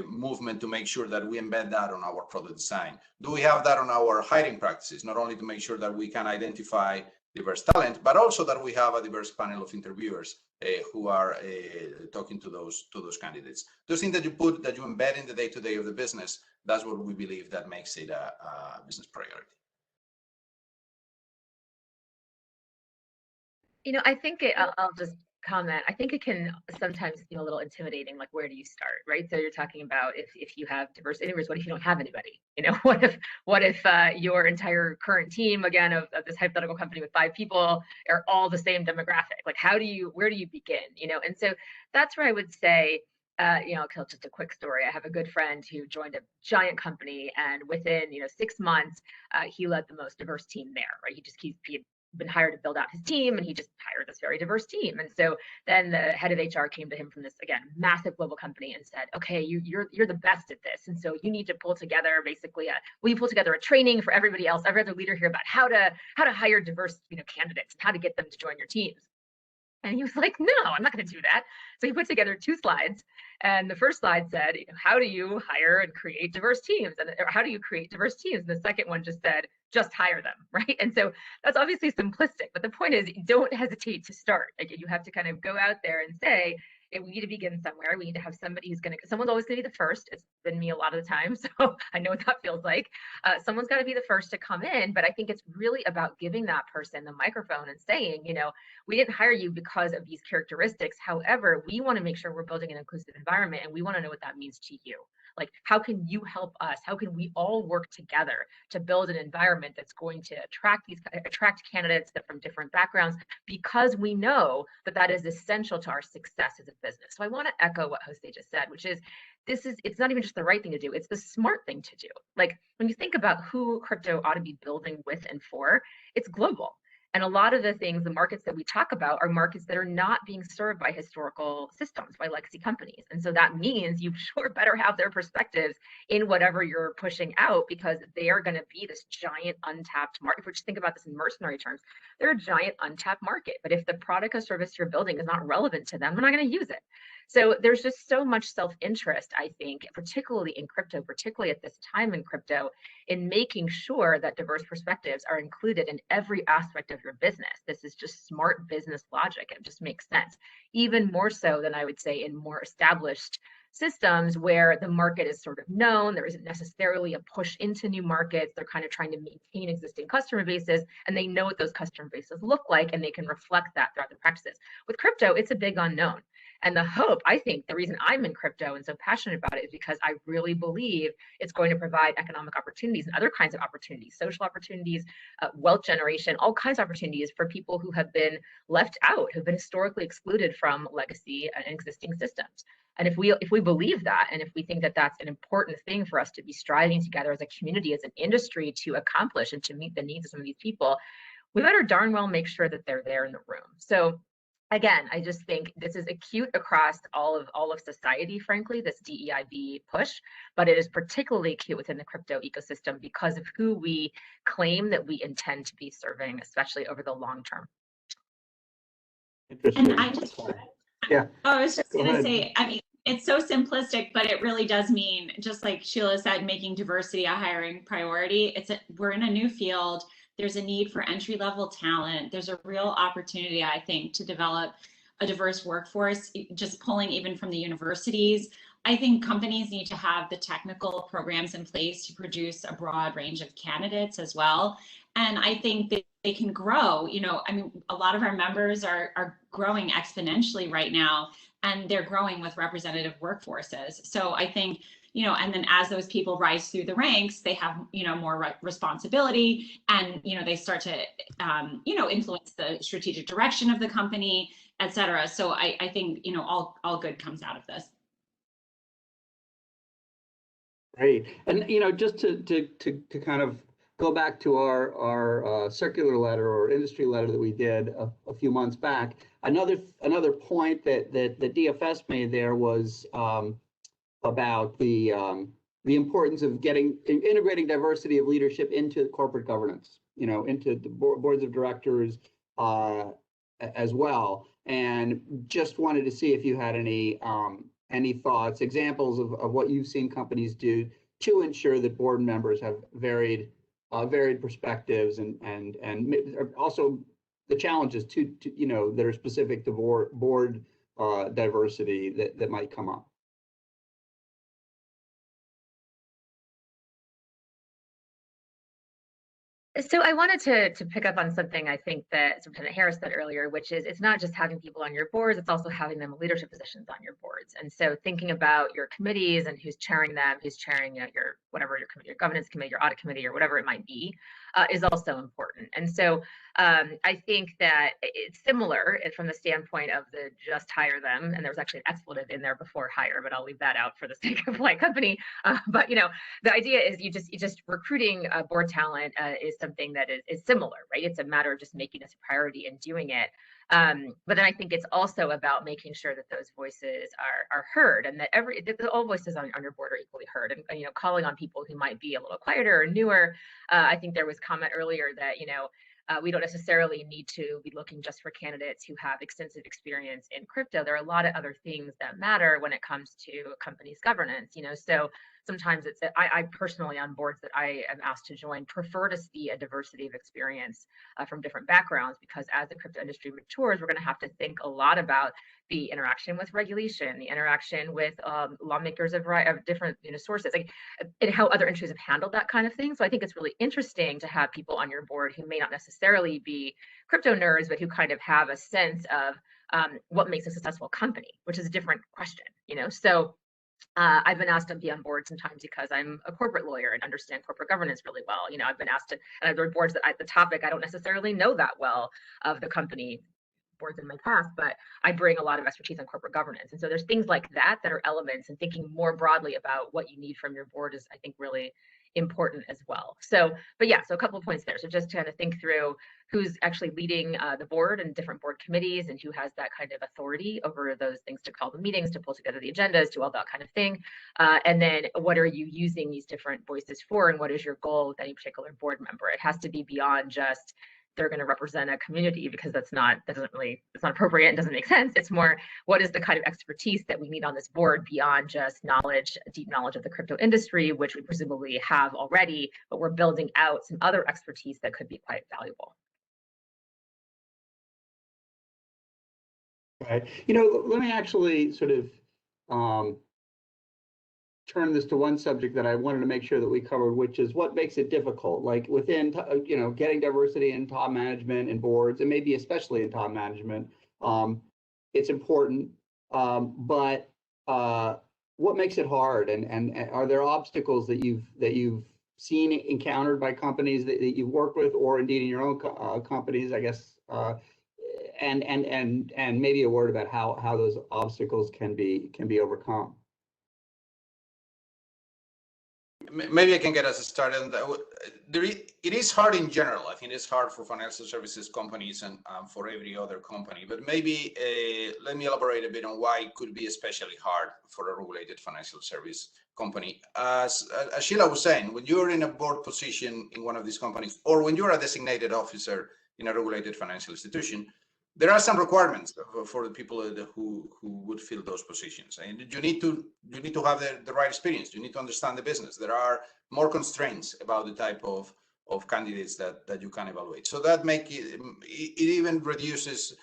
movement to make sure that we embed that on our product design? Do we have that on our hiring practices, not only to make sure that we can identify diverse talent, but also that we have a diverse panel of interviewers who are talking to those candidates? Those things that you embed in the day-to-day of the business, that's what we believe that makes it a business priority. I think I'll just comment. I think it can sometimes seem a little intimidating, like where do you start, right? So you're talking about if you have diverse interviewers, what if you don't have anybody? What if your entire current team, again, of this hypothetical company with 5 people are all the same demographic? Like where do you begin? And so that's where I would say, just a quick story. I have a good friend who joined a giant company, and within 6 months, he led the most diverse team there, right? He been hired to build out his team, and he just hired this very diverse team. And so then the head of HR came to him from this, again, massive global company and said, okay, you're the best at this. And so you need to pull together we pull together a training for everybody else, every other leader here, about how to hire diverse, candidates and how to get them to join your teams. And he was like, no, I'm not going to do that. So he put together 2 slides. And the first slide said, how do you hire and create diverse teams? And how do you create diverse teams? And the second one just said, just hire them, right? And so that's obviously simplistic. But the point is, don't hesitate to start. Like, you have to kind of go out there and say, we need to begin somewhere. We need to have somebody someone's always going to be the first. It's been me a lot of the time, so I know what that feels like. Someone's got to be the first to come in, but I think it's really about giving that person the microphone and saying, we didn't hire you because of these characteristics. However, we want to make sure we're building an inclusive environment, and we want to know what that means to you. Like, how can you help us? How can we all work together to build an environment that's going to attract candidates that from different backgrounds, because we know that is essential to our success as a business. So I want to echo what Jose just said, which is, it's not even just the right thing to do, it's the smart thing to do. Like, when you think about who crypto ought to be building with and for, it's global. And a lot of the markets that we talk about are markets that are not being served by historical systems, by legacy companies. And so that means you sure better have their perspectives in whatever you're pushing out, because they are going to be this giant untapped market. If we just think about this in mercenary terms, they're a giant untapped market. But if the product or service you're building is not relevant to them, they're not going to use it. So there's just so much self-interest, I think, particularly in crypto, particularly at this time in crypto, in making sure that diverse perspectives are included in every aspect of your business. This is just smart business logic. It just makes sense, even more so than I would say in more established systems where the market is sort of known. There isn't necessarily a push into new markets. They're kind of trying to maintain existing customer bases, and they know what those customer bases look like, and they can reflect that throughout the practices. With crypto, it's a big unknown. And the hope, I think the reason I'm in crypto and so passionate about it is because I really believe it's going to provide economic opportunities and other kinds of opportunities, social opportunities, wealth generation, all kinds of opportunities for people who have been left out, who've been historically excluded from legacy and existing systems. And if we believe that, and if we think that that's an important thing for us to be striving together as a community, as an industry to accomplish and to meet the needs of some of these people, we better darn well make sure that they're there in the room. So again, I just think this is acute across all of society, frankly, this DEIB push, but it is particularly acute within the crypto ecosystem because of who we claim that we intend to be serving, especially over the long term. Interesting. And I just, yeah. I was just going to say, I mean, it's so simplistic, but it really does mean, just like Sheila said, making diversity a hiring priority. We're in a new field. There's a need for entry-level talent. There's a real opportunity, I think, to develop a diverse workforce, just pulling even from the universities. I think companies need to have the technical programs in place to produce a broad range of candidates as well. And I think that they can grow. You know, I mean, a lot of our members are growing exponentially right now, and they're growing with representative workforces. So I think, you know, and then as those people rise through the ranks, they have, you know, more responsibility, and, you know, they start to, you know, influence the strategic direction of the company, et cetera. So I think, you know, all good comes out of this. Great. And, you know, just to kind of go back to our circular letter or industry letter that we did a few months back, another point that DFS made there was about the importance of integrating diversity of leadership into corporate governance, you know, into the boards of directors as well. And just wanted to see if you had any thoughts, examples of what you've seen companies do to ensure that board members have varied perspectives and also the challenges to you know, that are specific to board diversity that might come up. So I wanted to pick up on something I think that Superintendent Harris said earlier, which is it's not just having people on your boards, it's also having them in leadership positions on your boards. And so thinking about your committees and who's chairing them, who's chairing, you know, your governance committee, your audit committee, or whatever it might be, is also important. And so I think that it's similar from the standpoint of the just hire them, and there was actually an expletive in there before hire, but I'll leave that out for the sake of like company. But you know, the idea is you just recruiting board talent is something that is similar, right? It's a matter of just making this a priority and doing it. But then I think it's also about making sure that those voices are heard, and that all voices on your board are equally heard, and you know, calling on people who might be a little quieter or newer. I think there was comment earlier that, you know, we don't necessarily need to be looking just for candidates who have extensive experience in crypto. There are a lot of other things that matter when it comes to a company's governance, you know. So sometimes it's, I personally, on boards that I am asked to join, prefer to see a diversity of experience from different backgrounds, because as the crypto industry matures, we're going to have to think a lot about the interaction with regulation, the interaction with lawmakers of different, you know, sources, like, and how other industries have handled that kind of thing. So I think it's really interesting to have people on your board who may not necessarily be crypto nerds, but who kind of have a sense of what makes a successful company, which is a different question, you know. So I've been asked to be on board sometimes because I'm a corporate lawyer and understand corporate governance really well. You know, I've been asked to, and I've been boards that the topic I don't necessarily know that well of the company boards in my past, but I bring a lot of expertise on corporate governance. And so there's things like that that are elements, and thinking more broadly about what you need from your board is, I think, really important as well. So, but yeah, so a couple of points there. So just to kind of think through who's actually leading the board and different board committees, and who has that kind of authority over those things, to call the meetings, to pull together the agendas, to all that kind of thing. And then what are you using these different voices for, and what is your goal with any particular board member? It has to be beyond just they're going to represent a community, because it's not appropriate and doesn't make sense. It's more, what is the kind of expertise that we need on this board beyond just knowledge, deep knowledge of the crypto industry, which we presumably have already, but we're building out some other expertise that could be quite valuable. Right. You know, let me actually sort of turn this to one subject that I wanted to make sure that we covered, which is what makes it difficult, like within, you know, getting diversity in top management and boards, and maybe especially in top management. It's important. But what makes it hard, and are there obstacles that you've seen encountered by companies that you've worked with, or indeed in your own companies, I guess, and maybe a word about how those obstacles can be overcome? Maybe I can get us started. It is hard in general. I think it's hard for financial services companies and for every other company. But maybe let me elaborate a bit on why it could be especially hard for a regulated financial service company. As Sheila was saying, when you're in a board position in one of these companies, or when you're a designated officer in a regulated financial institution, there are some requirements for the people who would fill those positions, and you need to have the right experience. You need to understand the business. There are more constraints about the type of candidates that you can evaluate. So that make it even reduces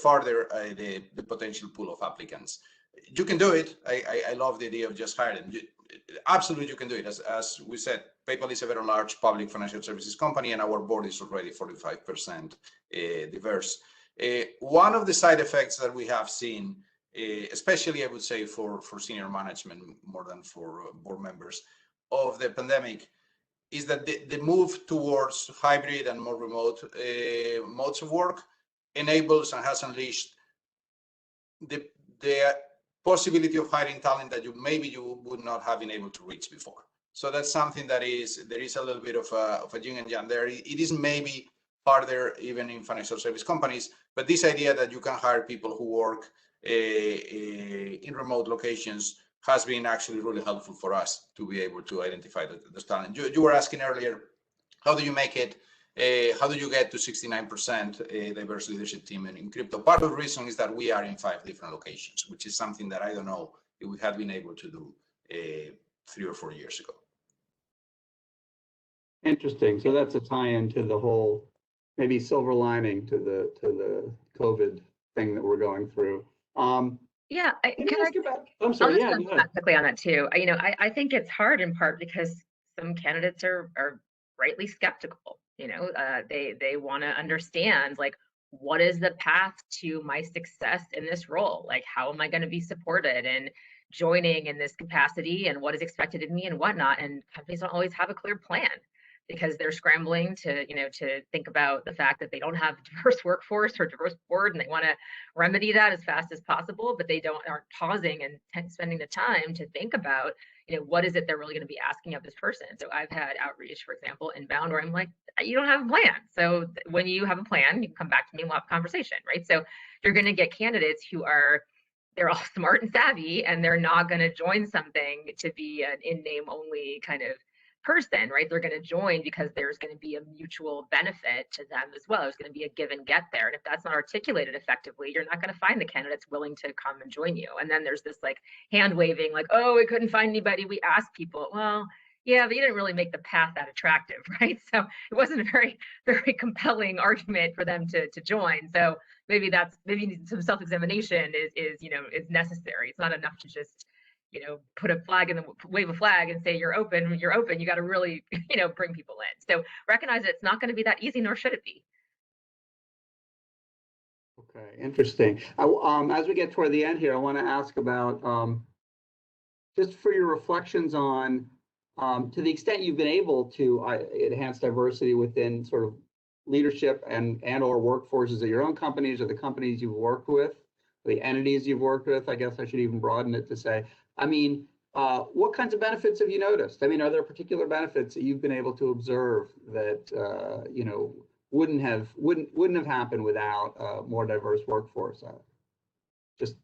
further the potential pool of applicants. You can do it. I love the idea of just hiring. Absolutely, you can do it. As we said, PayPal is a very large public financial services company, and our board is already 45% diverse. One of the side effects that we have seen, especially I would say for senior management more than for board members of the pandemic, is that the move towards hybrid and more remote modes of work enables and has unleashed the possibility of hiring talent that you would not have been able to reach before. So that's something that there is a little bit of a yin and yang there. It is maybe harder even in financial service companies, but this idea that you can hire people who work in remote locations has been actually really helpful for us to be able to identify the talent. You were asking earlier, how do you make it? How do you get to 69% diverse leadership team in crypto? Part of the reason is that we are in 5 different locations, which is something that I don't know if we had been able to do 3 or 4 years ago. Interesting. So that's a tie-in to the whole, maybe silver lining to the COVID thing that we're going through. Yeah, I'm sorry. Yeah, go ahead. Quickly on that too. I think it's hard in part because some candidates are rightly skeptical. They want to understand, like, what is the path to my success in this role? Like, how am I going to be supported and joining in this capacity, and what is expected of me and whatnot? And companies don't always have a clear plan, because they're scrambling to think about the fact that they don't have a diverse workforce or diverse board, and they want to remedy that as fast as possible, but they aren't pausing and spending the time to think about, what is it they're really going to be asking of this person. So I've had outreach, for example, inbound, where I'm like, you don't have a plan. So when you have a plan, you can come back to me and we'll have a conversation, right? So you're going to get candidates they're all smart and savvy, and they're not going to join something to be an in-name only kind of person, right? They're going to join because there's going to be a mutual benefit to them as well. There's going to be a give and get there. And if that's not articulated effectively, you're not going to find the candidates willing to come and join you. And then there's this like hand waving, like, oh, we couldn't find anybody. We asked people. Well, yeah, but you didn't really make the path that attractive, right? So it wasn't a very, very compelling argument for them to join. So maybe some self-examination is necessary. It's not enough to just put a flag wave a flag and say you're open. You got to really, bring people in. So recognize that it's not going to be that easy, nor should it be. Okay, interesting. As we get toward the end here, I want to ask about just for your reflections on, to the extent you've been able to enhance diversity within sort of leadership and or workforces at your own companies or the companies you've worked with, the entities you've worked with. I guess I should even broaden it to say, what kinds of benefits have you noticed? Are there particular benefits that you've been able to observe that wouldn't have happened without a more diverse workforce? Just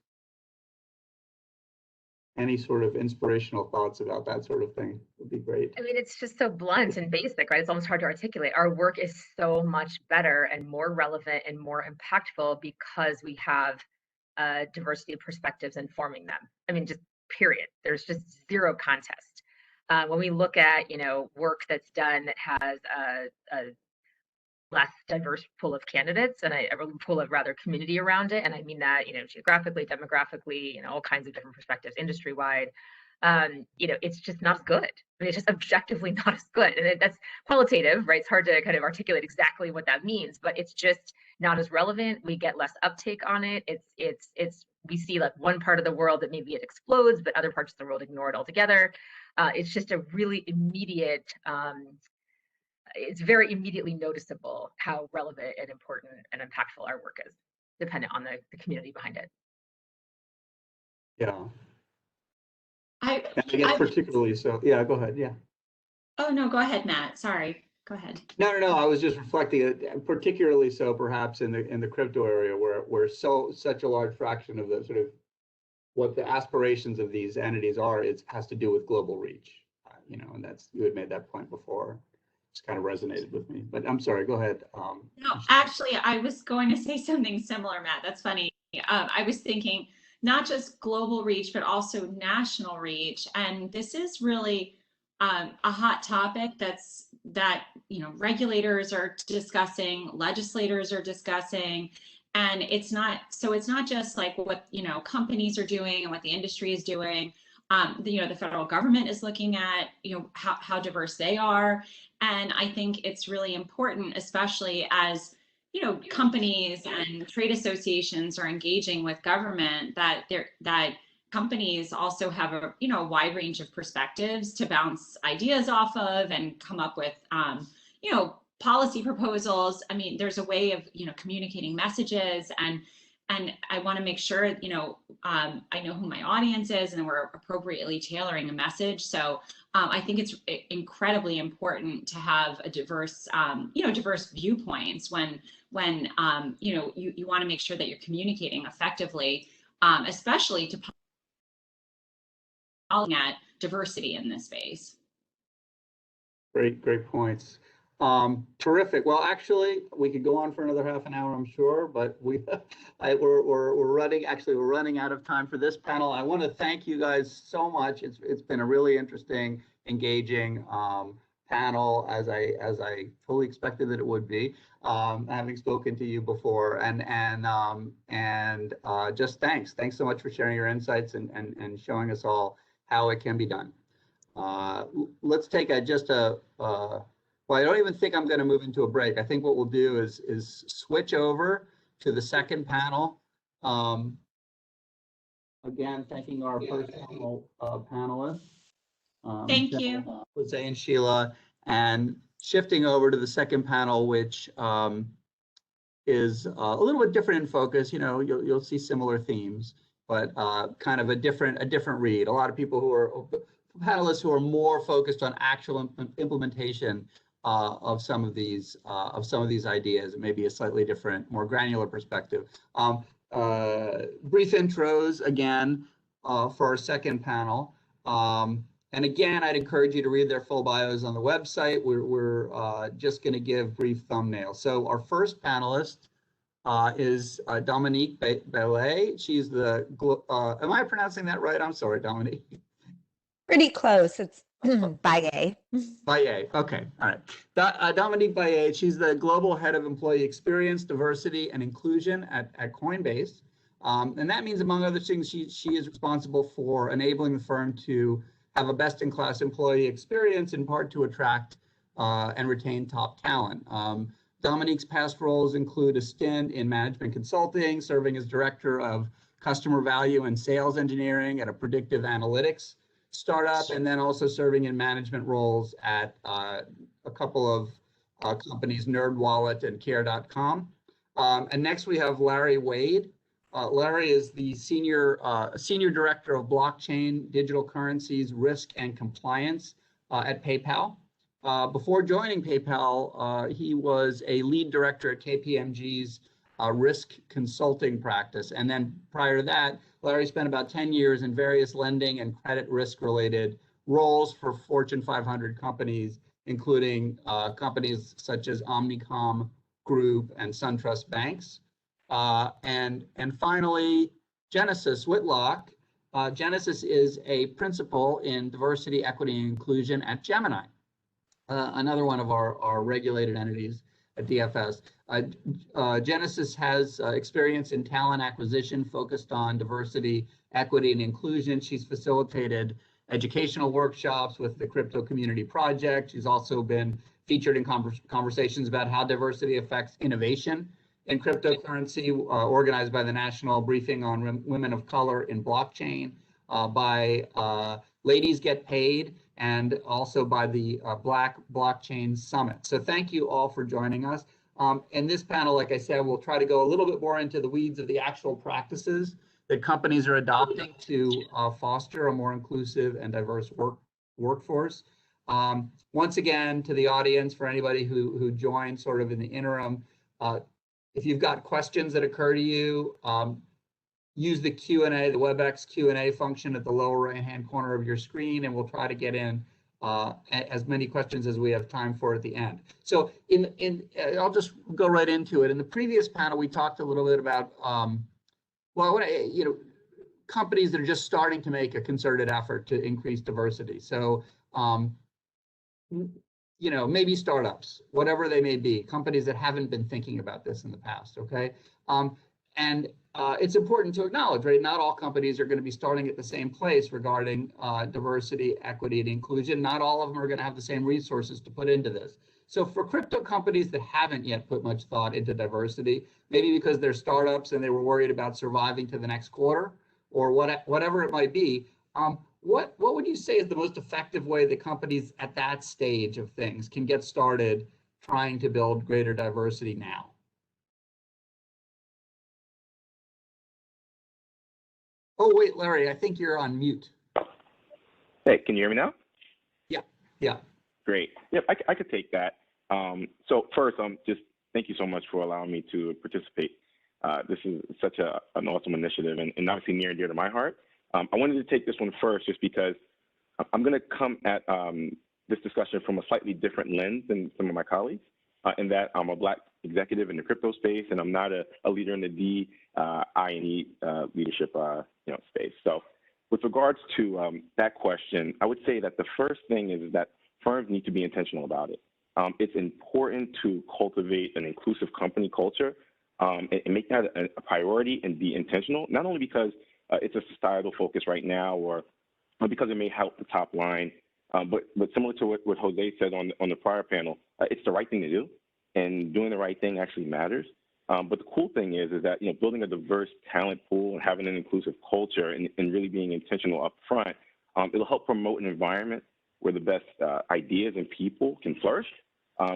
any sort of inspirational thoughts about that sort of thing would be great. It's just so blunt and basic, right? It's almost hard to articulate. Our work is so much better and more relevant and more impactful because we have diversity of perspectives informing them. Just period. There's just zero contest. When we look at, work that's done that has a less diverse pool of candidates and a pool of rather community around it, and I mean that, geographically, demographically, all kinds of different perspectives, industry-wide, it's just not as good. I mean, it's just objectively not as good. And that's qualitative, right? It's hard to kind of articulate exactly what that means, but it's just not as relevant. We get less uptake on it. We see like one part of the world that maybe it explodes, but other parts of the world ignore it altogether. It's just a really immediate, it's very immediately noticeable how relevant and important and impactful our work is, dependent on the community behind it. Yeah. I guess particularly so. Yeah, go ahead. Yeah. Oh, no, go ahead, Matt. Sorry. Go ahead. No. I was just reflecting, particularly so perhaps in the crypto area where such a large fraction of the sort of what the aspirations of these entities are, it has to do with global reach. And you had made that point before. It's kind of resonated with me. But I'm sorry. Go ahead. No, actually, I was going to say something similar, Matt. That's funny. I was thinking not just global reach, but also national reach. And this is really a hot topic that regulators are discussing, legislators are discussing, and it's not just like what companies are doing and what the industry is doing. The federal government is looking at how diverse they are, and I think it's really important, especially as companies and trade associations are engaging with government, that companies also have a wide range of perspectives to bounce ideas off of and come up with policy proposals. I mean, there's a way of communicating messages, and I want to make sure I know who my audience is and we're appropriately tailoring a message. So I think it's incredibly important to have a diverse diverse viewpoints when you want to make sure that you're communicating effectively, especially to at diversity in this space. Great points. Terrific. Well, actually, we could go on for another half an hour, I'm sure, but we're running out of time for this panel. I want to thank you guys so much. It's been a really interesting, engaging panel, as I fully expected that it would be, having spoken to you before, and just thanks so much for sharing your insights and showing us all how it can be done. Let's take well, I don't even think I'm going to move into a break. I think what we'll do is switch over to the second panel. Again, thanking our first panel panelists. Thank you. Jose and Sheila, and shifting over to the second panel, which is a little bit different in focus. You'll see similar themes, but kind of a different read. A lot of people panelists who are more focused on actual implementation of some of these ideas, and maybe a slightly different, more granular perspective. Brief intros again for our second panel. And again, I'd encourage you to read their full bios on the website. We're just going to give brief thumbnails. So our first panelist is Dominique Baillet. She's the, am I pronouncing that right? I'm sorry, Dominique. Pretty close. It's Baillet. Baillet. Okay. All right. Dominique Baillet. She's the global head of employee experience, diversity, and inclusion at Coinbase. And that means, among other things, she is responsible for enabling the firm to have a best-in-class employee experience, in part to attract and retain top talent. Dominique's past roles include a stint in management consulting, serving as director of customer value and sales engineering at a predictive analytics startup, and then also serving in management roles at a couple of companies, NerdWallet and Care.com. And next we have Larry Wade. Larry is the senior director of blockchain, digital currencies, risk and compliance at PayPal. Before joining PayPal, he was a lead director at KPMG's risk consulting practice. And then prior to that, Larry spent about 10 years in various lending and credit risk related roles for Fortune 500 companies, including companies such as Omnicom Group and SunTrust Banks. And finally, Genesis Whitlock. Genesis is a principal in diversity, equity, and inclusion at Gemini, another one of our regulated entities at DFS. Genesis has experience in talent acquisition focused on diversity, equity, and inclusion. She's facilitated educational workshops with the Crypto Community Project. She's also been featured in conversations about how diversity affects innovation in cryptocurrency, organized by the National Briefing on Women of Color in Blockchain, by Ladies Get Paid, and also by the Black Blockchain Summit. So thank you all for joining us. In this panel, like I said, we'll try to go a little bit more into the weeds of the actual practices that companies are adopting to foster a more inclusive and diverse workforce. Once again, to the audience, for anybody who joined sort of in the interim, if you've got questions that occur to you, use the Q&A, the WebEx Q&A function at the lower right-hand corner of your screen, and we'll try to get in as many questions as we have time for at the end. So I'll just go right into it. In the previous panel, we talked a little bit about, companies that are just starting to make a concerted effort to increase diversity. So, maybe startups, whatever they may be, companies that haven't been thinking about this in the past, okay? It's important to acknowledge, right? Not all companies are going to be starting at the same place regarding diversity, equity, and inclusion. Not all of them are going to have the same resources to put into this. So for crypto companies that haven't yet put much thought into diversity, maybe because they're startups and they were worried about surviving to the next quarter, or whatever it might be, what would you say is the most effective way that companies at that stage of things can get started trying to build greater diversity now? Oh, wait, Larry, I think you're on mute. Hey, can you hear me now? Yeah. Great. Yep, I could take that. So first, just thank you so much for allowing me to participate. This is such an awesome initiative and obviously near and dear to my heart. I wanted to take this one first just because I'm going to come at this discussion from a slightly different lens than some of my colleagues, in that I'm a Black executive in the crypto space, and I'm not a leader in the D-I&E leadership space. So with regards to that question, I would say that the first thing is that firms need to be intentional about it. It's important to cultivate an inclusive company culture and make that a priority and be intentional, not only because it's a societal focus right now or because it may help the top line, but similar to what Jose said on the prior panel, it's the right thing to do, and doing the right thing actually matters. But the cool thing is that building a diverse talent pool and having an inclusive culture and really being intentional up front, it'll help promote an environment where the best ideas and people can flourish,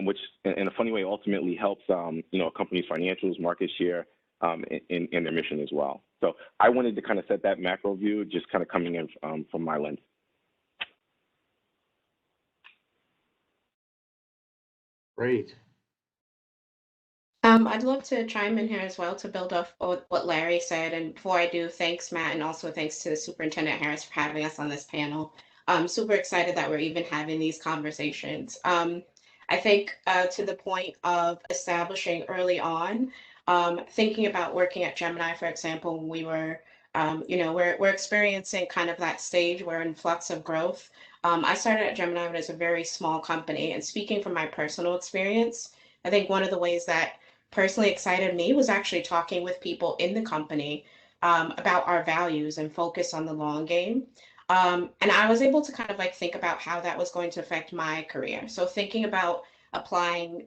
which in a funny way ultimately helps a company's financials, market share, and their mission as well. So I wanted to kind of set that macro view, just kind of coming in from my lens. Great. I'd love to chime in here as well to build off what Larry said. And before I do, thanks, Matt, and also thanks to Superintendent Harris for having us on this panel. I'm super excited that we're even having these conversations. I think to the point of establishing early on, thinking about working at Gemini, for example, when we were, we're experiencing kind of that stage, we're in flux of growth. I started at Gemini when it was a very small company, and speaking from my personal experience, I think one of the ways that personally excited me was actually talking with people in the company about our values and focus on the long game. And I was able to kind of like think about how that was going to affect my career. So thinking about applying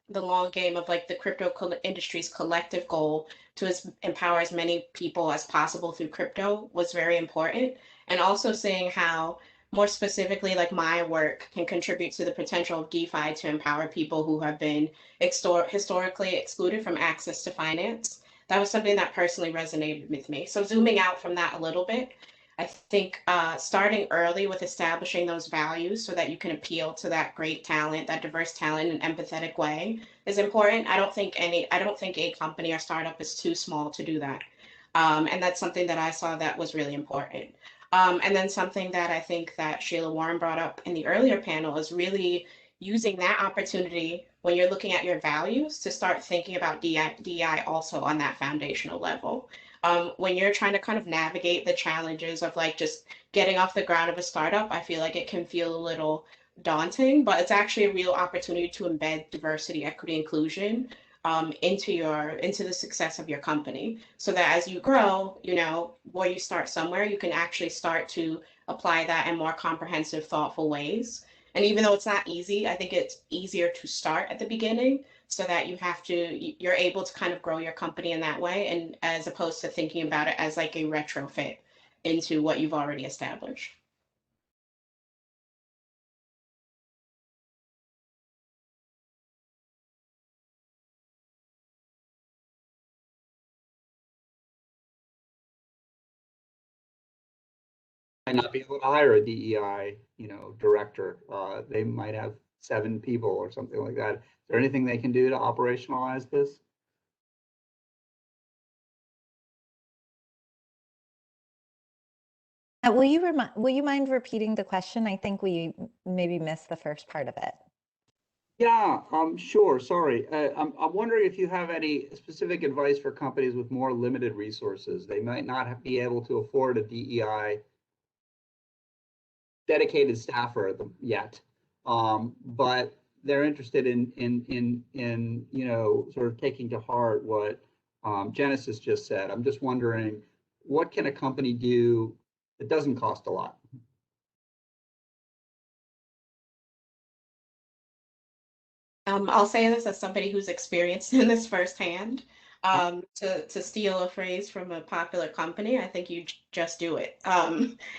the long game of like the crypto industry's collective goal to empower as many people as possible through crypto was very important. And also seeing how more specifically, like my work can contribute to the potential of DeFi to empower people who have been historically excluded from access to finance. That was something that personally resonated with me. So zooming out from that a little bit, I think starting early with establishing those values so that you can appeal to that great talent, that diverse talent in an empathetic way is important. I don't think a company or startup is too small to do that. And that's something that I saw that was really important. And then something that I think that Sheila Warren brought up in the earlier panel is really using that opportunity when you're looking at your values to start thinking about DEI also on that foundational level. When you're trying to kind of navigate the challenges of like just getting off the ground of a startup, I feel like it can feel a little daunting, but it's actually a real opportunity to embed diversity, equity, inclusion into the success of your company, so that as you grow, where you start somewhere, you can actually start to apply that in more comprehensive, thoughtful ways. And even though it's not easy, I think it's easier to start at the beginning so that you're able to kind of grow your company in that way, and as opposed to thinking about it as like a retrofit into what you've already established. Might not be able to hire a DEI, director. They might have 7 people or something like that. Is there anything they can do to operationalize this? Will you mind repeating the question? I think we maybe missed the first part of it. Yeah, sure. Sorry. I'm wondering if you have any specific advice for companies with more limited resources. They might not be able to afford a DEI dedicated staffer yet, but they're interested in sort of taking to heart what Genesis just said. I'm just wondering, what can a company do that doesn't cost a lot? I'll say this as somebody who's experienced in this firsthand. To steal a phrase from a popular company, I think you just do it.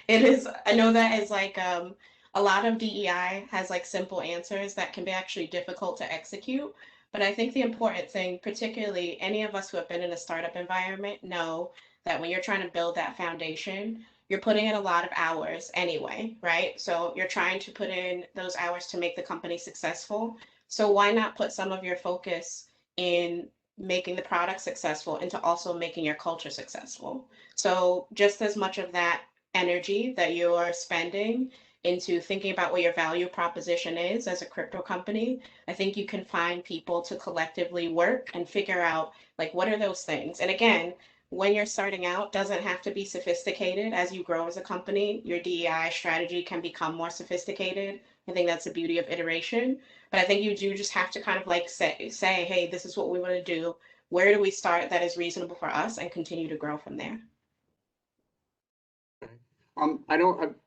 It is, I know that is like a lot of DEI has like simple answers that can be actually difficult to execute. But I think the important thing, particularly any of us who have been in a startup environment, know that when you're trying to build that foundation, you're putting in a lot of hours anyway, right? So you're trying to put in those hours to make the company successful. So why not put some of your focus in making the product successful and to also making your culture successful? So just as much of that energy that you're spending into thinking about what your value proposition is as a crypto company, I think you can find people to collectively work and figure out like what are those things. And again, when you're starting out, doesn't have to be sophisticated. As you grow as a company, your DEI strategy can become more sophisticated. I think that's the beauty of iteration. But I think you do just have to kind of like say, hey, this is what we want to do. Where do we start that is reasonable for us, and continue to grow from there?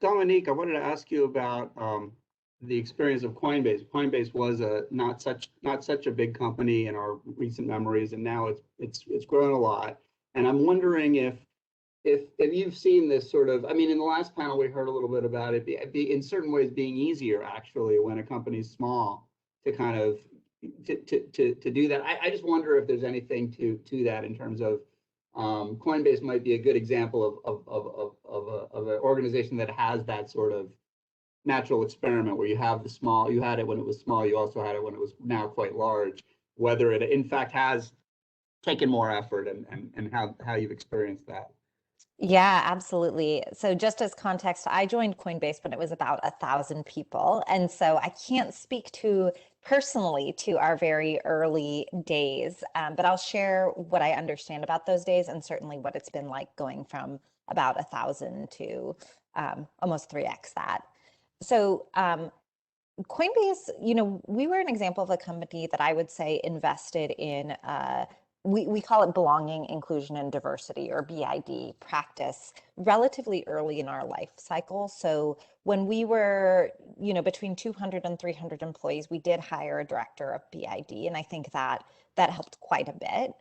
Dominique, I wanted to ask you about the experience of Coinbase. Coinbase was not such a big company in our recent memories, and now it's grown a lot. And I'm wondering if you've seen this sort of, I mean, in the last panel, we heard a little bit about it in certain ways being easier actually when a company's small to kind of to do that. I just wonder if there's anything to that in terms of Coinbase might be a good example of an organization that has that sort of natural experiment where you have the small, you had it when it was small, you also had it when it was now quite large, whether it in fact has taken more effort and how you've experienced that. Yeah, absolutely. So just as context, I joined Coinbase when it was about 1,000 people. And so I can't speak personally to our very early days, but I'll share what I understand about those days and certainly what it's been like going from about 1,000 to almost 3x that. So Coinbase, we were an example of a company that I would say invested in we call it belonging, inclusion, and diversity, or BID practice, relatively early in our life cycle. So when we were, between 200 and 300 employees, we did hire a director of BID, and I think that helped quite a bit.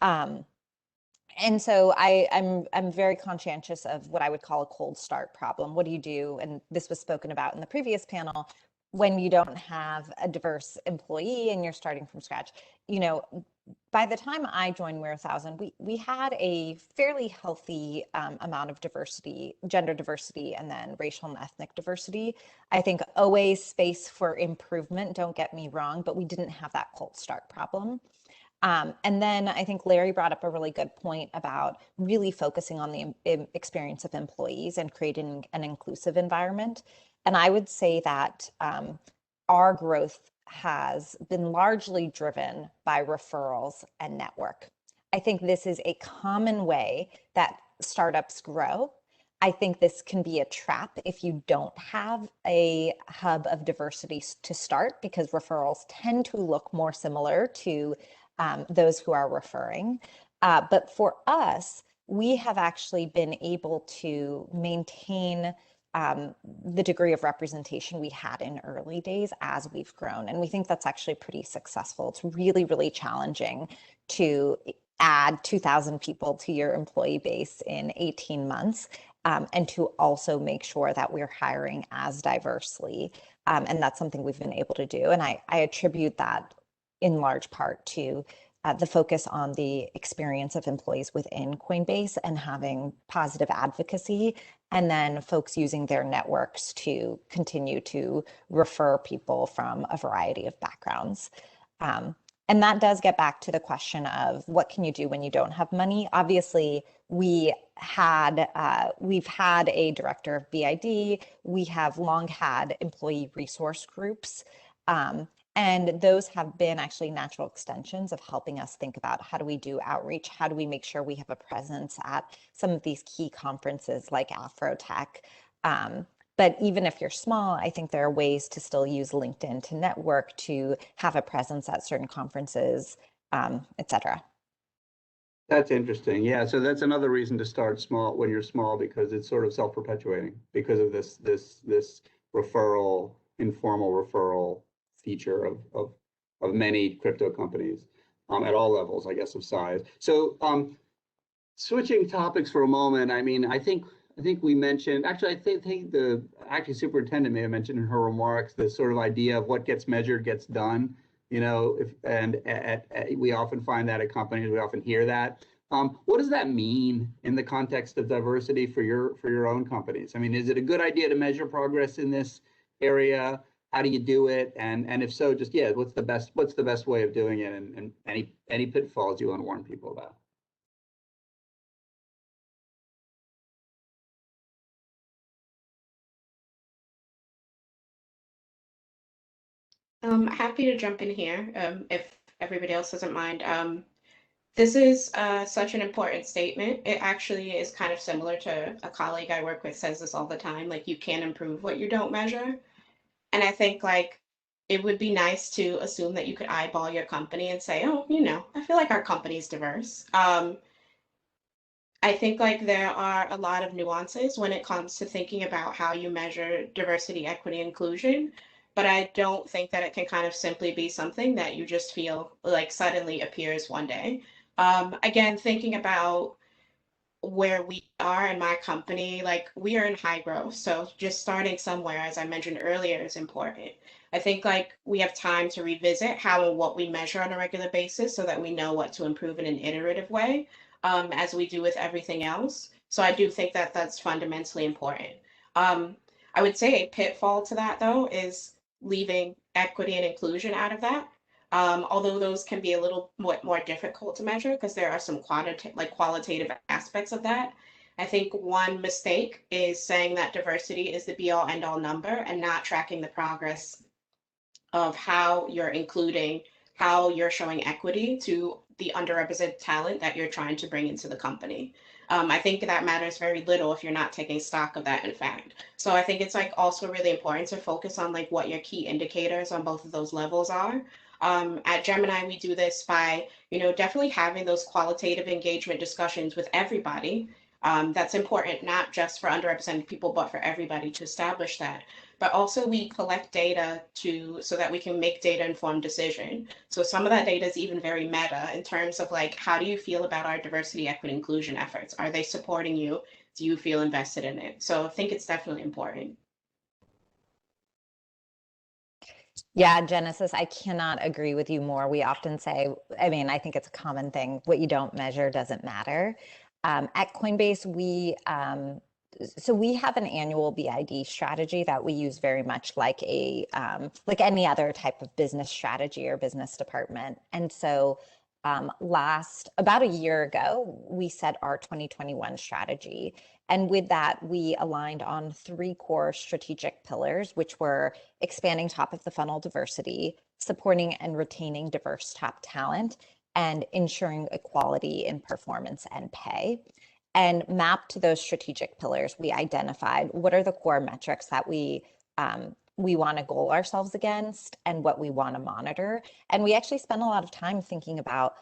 And so I'm very conscientious of what I would call a cold start problem. What do you do? And this was spoken about in the previous panel. When you don't have a diverse employee and you're starting from scratch, by the time I joined, we were 1,000. We had a fairly healthy amount of diversity, gender diversity, and then racial and ethnic diversity. I think always space for improvement, don't get me wrong, but we didn't have that cold start problem. And then I think Larry brought up a really good point about really focusing on the experience of employees and creating an inclusive environment. And I would say that our growth has been largely driven by referrals and network. I think this is a common way that startups grow. I think this can be a trap if you don't have a hub of diversity to start, because referrals tend to look more similar to those who are referring. But for us, we have actually been able to maintain the degree of representation we had in early days as we've grown. And we think that's actually pretty successful. It's really, really challenging to add 2,000 people to your employee base in 18 months. And to also make sure that we're hiring as diversely. And that's something we've been able to do. And I attribute that in large part to the focus on the experience of employees within Coinbase and having positive advocacy, and then folks using their networks to continue to refer people from a variety of backgrounds. And that does get back to the question of what can you do when you don't have money? Obviously, we've had a director of BID. We have long had employee resource groups. And those have been actually natural extensions of helping us think about how do we do outreach? How do we make sure we have a presence at some of these key conferences like Afrotech? But even if you're small, I think there are ways to still use LinkedIn to network, to have a presence at certain conferences, et cetera. That's interesting. Yeah, so that's another reason to start small when you're small, because it's sort of self-perpetuating because of this referral, informal referral feature of many crypto companies at all levels, I guess, of size. So switching topics for a moment, I mean, I think we mentioned, actually, I think the superintendent may have mentioned in her remarks this sort of idea of what gets measured gets done. You know, we often find that at companies, we often hear that. What does that mean in the context of diversity for your own companies? I mean, is it a good idea to measure progress in this area? How do you do it? And if so, just what's the best way of doing it? And any pitfalls you want to warn people about? Happy to jump in here if everybody else doesn't mind. This is such an important statement. It actually is kind of similar to a colleague I work with says this all the time, like you can't improve what you don't measure. And I think like it would be nice to assume that you could eyeball your company and say, oh, you know, I feel like our company is diverse. I think like there are a lot of nuances when it comes to thinking about how you measure diversity, equity, inclusion, but I don't think that it can kind of simply be something that you just feel like suddenly appears one day. Again, thinking about where we are in my company, like we are in high growth. So just starting somewhere, as I mentioned earlier, is important. I think like we have time to revisit how and what we measure on a regular basis so that we know what to improve in an iterative way, as we do with everything else. So I do think that that's fundamentally important. I would say a pitfall to that though is leaving equity and inclusion out of that. Although those can be a little more difficult to measure because there are some qualitative aspects of that. I think one mistake is saying that diversity is the be all end all number and not tracking the progress of how you're including, how you're showing equity to the underrepresented talent that you're trying to bring into the company. I think that matters very little if you're not taking stock of that, in fact. So I think it's like also really important to focus on like what your key indicators on both of those levels are. At Gemini, we do this by, you know, definitely having those qualitative engagement discussions with everybody. That's important, not just for underrepresented people, but for everybody to establish that. But also we collect data so that we can make data informed decision. So some of that data is even very meta in terms of like, how do you feel about our diversity, equity, inclusion efforts? Are they supporting you? Do you feel invested in it? So I think it's definitely important. Yeah, Genesis, I cannot agree with you more. We often say, I mean, I think it's a common thing, what you don't measure doesn't matter. At Coinbase, we have an annual BID strategy that we use very much like like any other type of business strategy or business department. And so about a year ago, we set our 2021 strategy. And with that, we aligned on 3 core strategic pillars, which were expanding top of the funnel diversity, supporting and retaining diverse top talent, and ensuring equality in performance and pay. And mapped to those strategic pillars, we identified what are the core metrics that we want to goal ourselves against and what we want to monitor. And we actually spent a lot of time thinking about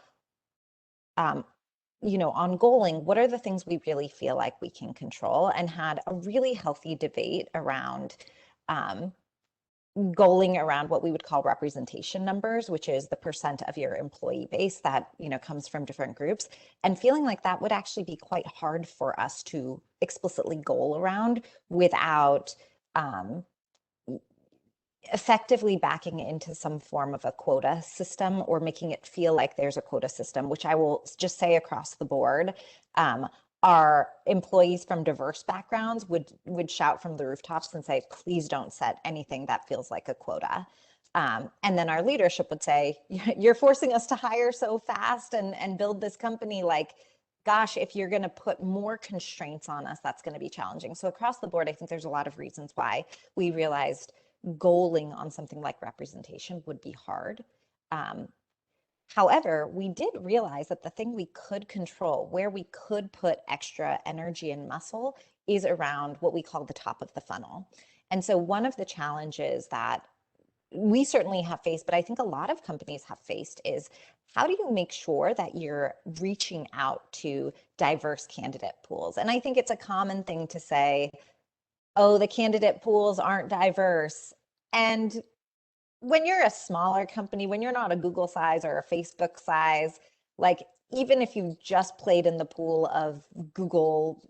on goaling, what are the things we really feel like we can control, and had a really healthy debate around goaling around what we would call representation numbers, which is the percent of your employee base that, comes from different groups, and feeling like that would actually be quite hard for us to explicitly goal around without effectively backing into some form of a quota system or making it feel like there's a quota system, which I will just say across the board. Our employees from diverse backgrounds would shout from the rooftops and say, please don't set anything that feels like a quota. And then our leadership would say, you're forcing us to hire so fast and build this company. Like, gosh, if you're going to put more constraints on us, that's going to be challenging. So across the board, I think there's a lot of reasons why we realized goaling on something like representation would be hard. However, we did realize that the thing we could control, where we could put extra energy and muscle, is around what we call the top of the funnel. And so one of the challenges that we certainly have faced, but I think a lot of companies have faced, is how do you make sure that you're reaching out to diverse candidate pools? And I think it's a common thing to say, oh, the candidate pools aren't diverse. And when you're a smaller company, when you're not a Google size or a Facebook size, like even if you've just played in the pool of Google,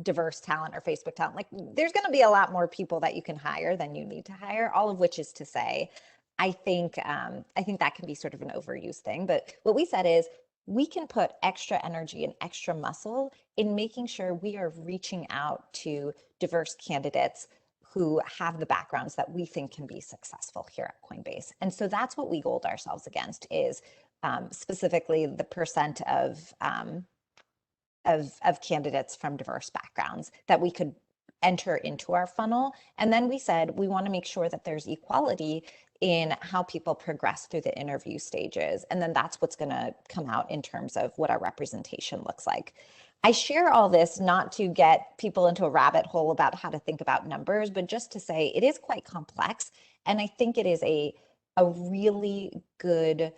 diverse talent or Facebook talent, like there's going to be a lot more people that you can hire than you need to hire, all of which is to say, I think that can be sort of an overused thing. But what we said is we can put extra energy and extra muscle in making sure we are reaching out to diverse candidates who have the backgrounds that we think can be successful here at Coinbase. And so that's what we goaled ourselves against, is specifically the percent of candidates from diverse backgrounds that we could enter into our funnel. And then we said we want to make sure that there's equality in how people progress through the interview stages. And then that's what's going to come out in terms of what our representation looks like. I share all this not to get people into a rabbit hole about how to think about numbers, but just to say it is quite complex. And I think it is a really good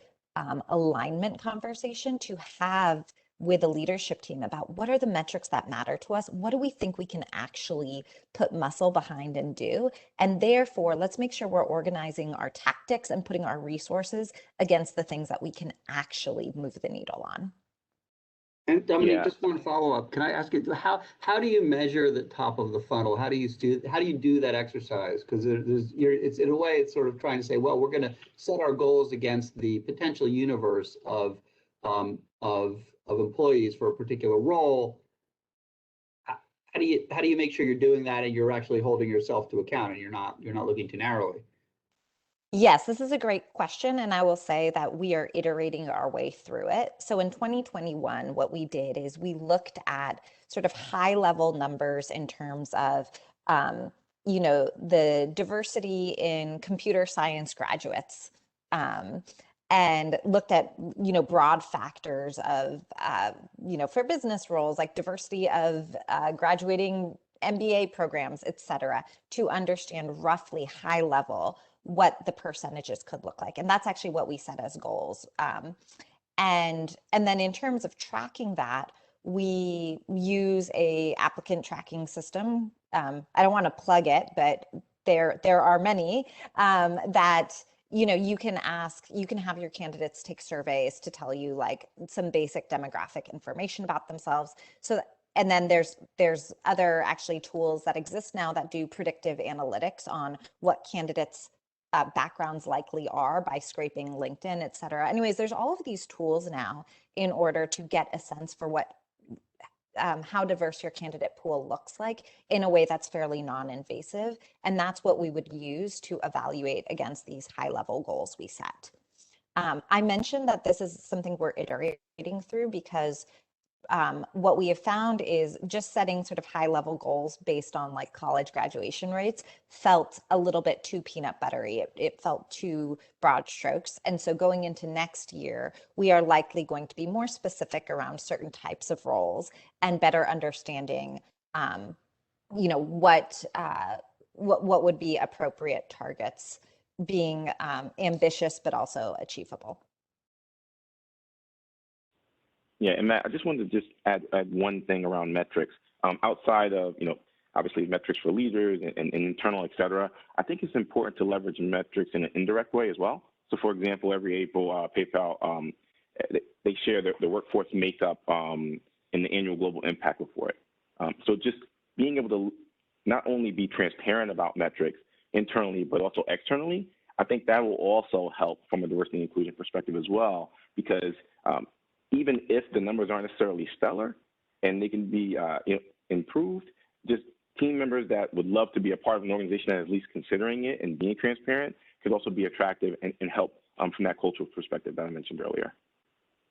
alignment conversation to have with a leadership team about what are the metrics that matter to us? What do we think we can actually put muscle behind and do? And therefore, let's make sure we're organizing our tactics and putting our resources against the things that we can actually move the needle on. And Dominique, Yeah. just one follow-up. Can I ask you, how do you measure the top of the funnel? How do you do that exercise? Because it's in a way, it's sort of trying to say, well, we're going to set our goals against the potential universe of employees for a particular role. How do you make sure you're doing that and you're actually holding yourself to account and you're not looking too narrowly? Yes, this is a great question, and I will say that we are iterating our way through it. So in 2021, what we did is we looked at sort of high-level numbers in terms of, the diversity in computer science graduates, and looked at, broad factors of, for business roles, like diversity of graduating MBA programs, et cetera, to understand roughly high level what the percentages could look like. And that's actually what we set as goals. And then in terms of tracking that, we use a applicant tracking system. I don't want to plug it, but there are many that you can have your candidates take surveys to tell you like some basic demographic information about themselves. And then there's other actually tools that exist now that do predictive analytics on what candidates' backgrounds likely are by scraping LinkedIn, et cetera. Anyways, there's all of these tools now in order to get a sense for how diverse your candidate pool looks like in a way that's fairly non-invasive. And that's what we would use to evaluate against these high-level goals we set. I mentioned that this is something we're iterating through because what we have found is just setting sort of high level goals based on like college graduation rates felt a little bit too peanut buttery. It felt too broad strokes. And so going into next year, we are likely going to be more specific around certain types of roles and better understanding, what would be appropriate targets, being ambitious, but also achievable. Yeah, and Matt, I just wanted to just add one thing around metrics. Outside of, obviously metrics for leaders and internal, et cetera, I think it's important to leverage metrics in an indirect way as well. So for example, every April, PayPal, they share the workforce makeup in the annual global impact report. So just being able to not only be transparent about metrics internally, but also externally, I think that will also help from a diversity and inclusion perspective as well, because even if the numbers aren't necessarily stellar and they can be improved, just team members that would love to be a part of an organization that is at least considering it and being transparent could also be attractive and help from that cultural perspective that I mentioned earlier.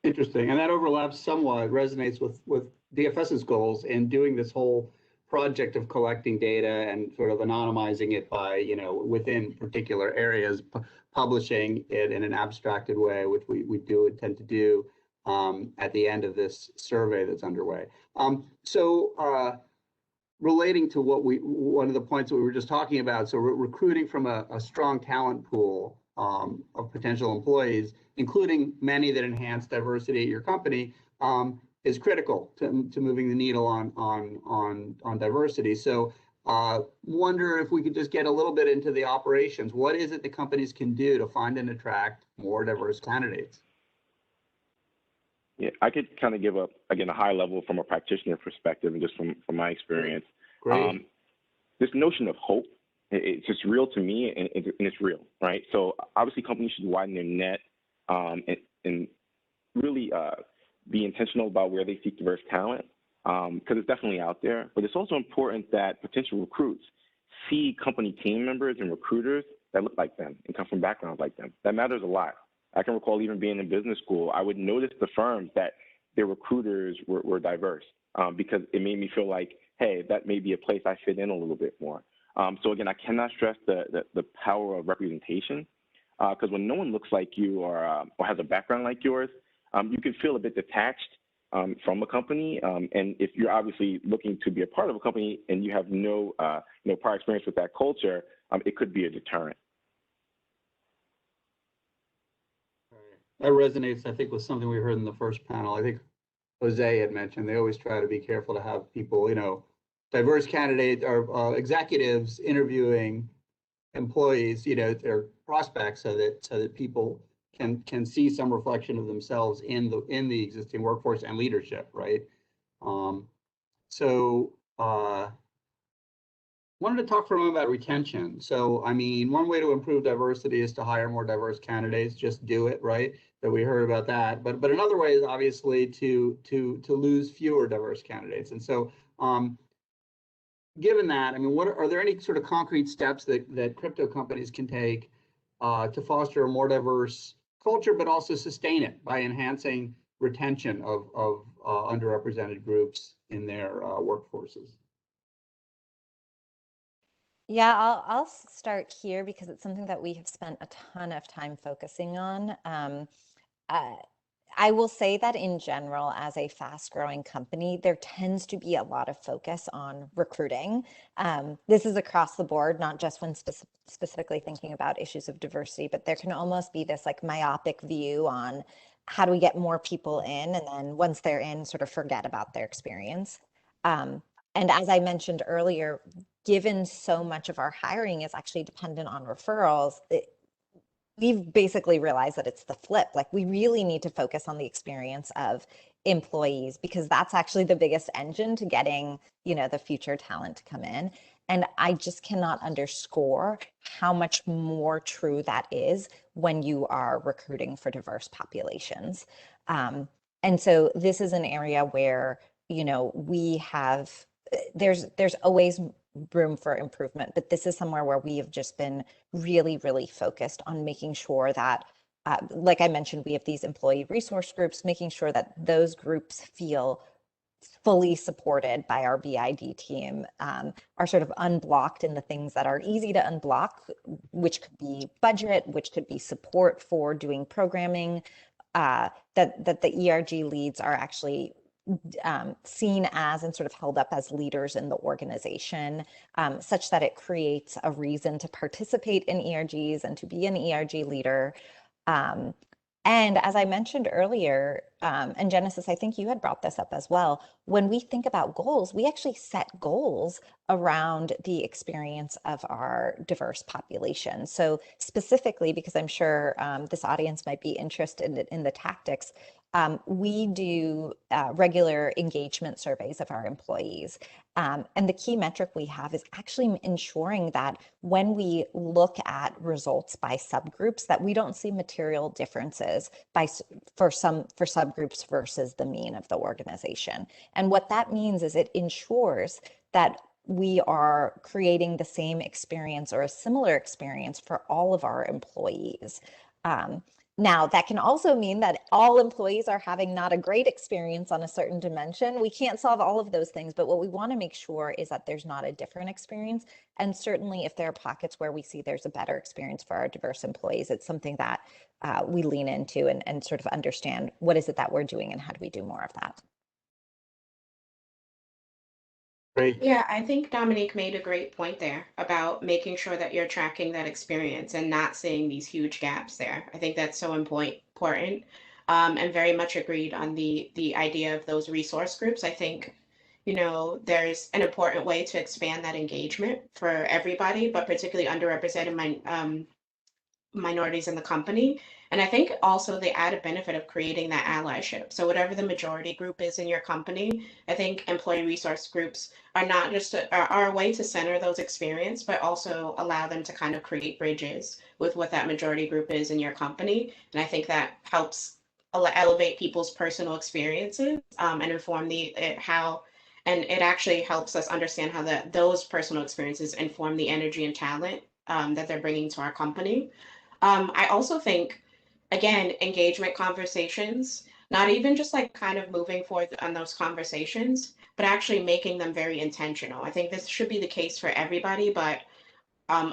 Interesting, and that overlaps somewhat, resonates with DFS's goals in doing this whole project of collecting data and sort of anonymizing it by, within particular areas, publishing it in an abstracted way, which we do intend to do at the end of this survey that's underway. Relating to one of the points that we were just talking about, so recruiting from a strong talent pool of potential employees, including many that enhance diversity at your company, is critical to moving the needle on diversity. So wonder if we could just get a little bit into the operations. What is it that companies can do to find and attract more diverse candidates? Yeah, I could kind of give a high level from a practitioner perspective and just from my experience. Great. This notion of hope, it's just real to me, and it's real, right? So obviously companies should widen their net and really be intentional about where they seek diverse talent, because it's definitely out there. But it's also important that potential recruits see company team members and recruiters that look like them and come from backgrounds like them. That matters a lot. I can recall even being in business school, I would notice the firms that their recruiters were diverse because it made me feel like, hey, that may be a place I fit in a little bit more. So again, I cannot stress the power of representation, because when no one looks like you or has a background like yours, you can feel a bit detached from a company. And if you're obviously looking to be a part of a company and you have no prior experience with that culture, it could be a deterrent. That resonates, I think, with something we heard in the first panel. I think Jose had mentioned they always try to be careful to have people, diverse candidates or executives interviewing employees, their prospects, so that people can see some reflection of themselves in the existing workforce and leadership, right? Wanted to talk for a moment about retention. So, I mean, one way to improve diversity is to hire more diverse candidates. Just do it, right? That we heard about that. But another way is obviously to lose fewer diverse candidates. And so, given that, I mean, are there any sort of concrete steps that crypto companies can take to foster a more diverse culture, but also sustain it by enhancing retention of underrepresented groups in their workforces? Yeah, I'll start here because it's something that we have spent a ton of time focusing on. I will say that in general, as a fast-growing company, there tends to be a lot of focus on recruiting. This is across the board, not just when specifically thinking about issues of diversity, but there can almost be this like myopic view on how do we get more people in, and then once they're in, sort of forget about their experience. And as I mentioned earlier, given so much of our hiring is actually dependent on referrals, we've basically realized that it's the flip. Like, we really need to focus on the experience of employees, because that's actually the biggest engine to getting, the future talent to come in. And I just cannot underscore how much more true that is when you are recruiting for diverse populations. And so this is an area where, we have, there's always room for improvement, but this is somewhere where we have just been really, really focused on making sure that, like I mentioned, we have these employee resource groups, making sure that those groups feel fully supported by our BID team, are sort of unblocked in the things that are easy to unblock, which could be budget, which could be support for doing programming, that the ERG leads are actually seen as and sort of held up as leaders in the organization, such that it creates a reason to participate in ERGs and to be an ERG leader. And as I mentioned earlier, and Genesis, I think you had brought this up as well, when we think about goals, we actually set goals around the experience of our diverse population. So specifically, because I'm sure this audience might be interested in the tactics, we do regular engagement surveys of our employees. And the key metric we have is actually ensuring that when we look at results by subgroups, that we don't see material differences for subgroups versus the mean of the organization. And what that means is it ensures that we are creating the same experience or a similar experience for all of our employees. Now, that can also mean that all employees are having not a great experience on a certain dimension. We can't solve all of those things, but what we want to make sure is that there's not a different experience. And certainly if there are pockets where we see there's a better experience for our diverse employees, it's something that we lean into and sort of understand what is it that we're doing and how do we do more of that. Great. Yeah, I think Dominique made a great point there about making sure that you're tracking that experience and not seeing these huge gaps there. I think that's so important, and very much agreed on the idea of those resource groups. I think, there's an important way to expand that engagement for everybody, but particularly underrepresented minorities in the company. And I think also the added benefit of creating that allyship. So whatever the majority group is in your company, I think employee resource groups are not just are a way to center those experiences, but also allow them to kind of create bridges with what that majority group is in your company. And I think that helps elevate people's personal experiences, and inform and it actually helps us understand how those personal experiences inform the energy and talent that they're bringing to our company. I also think, again, engagement conversations, not even just like kind of moving forward on those conversations, but actually making them very intentional. I think this should be the case for everybody, but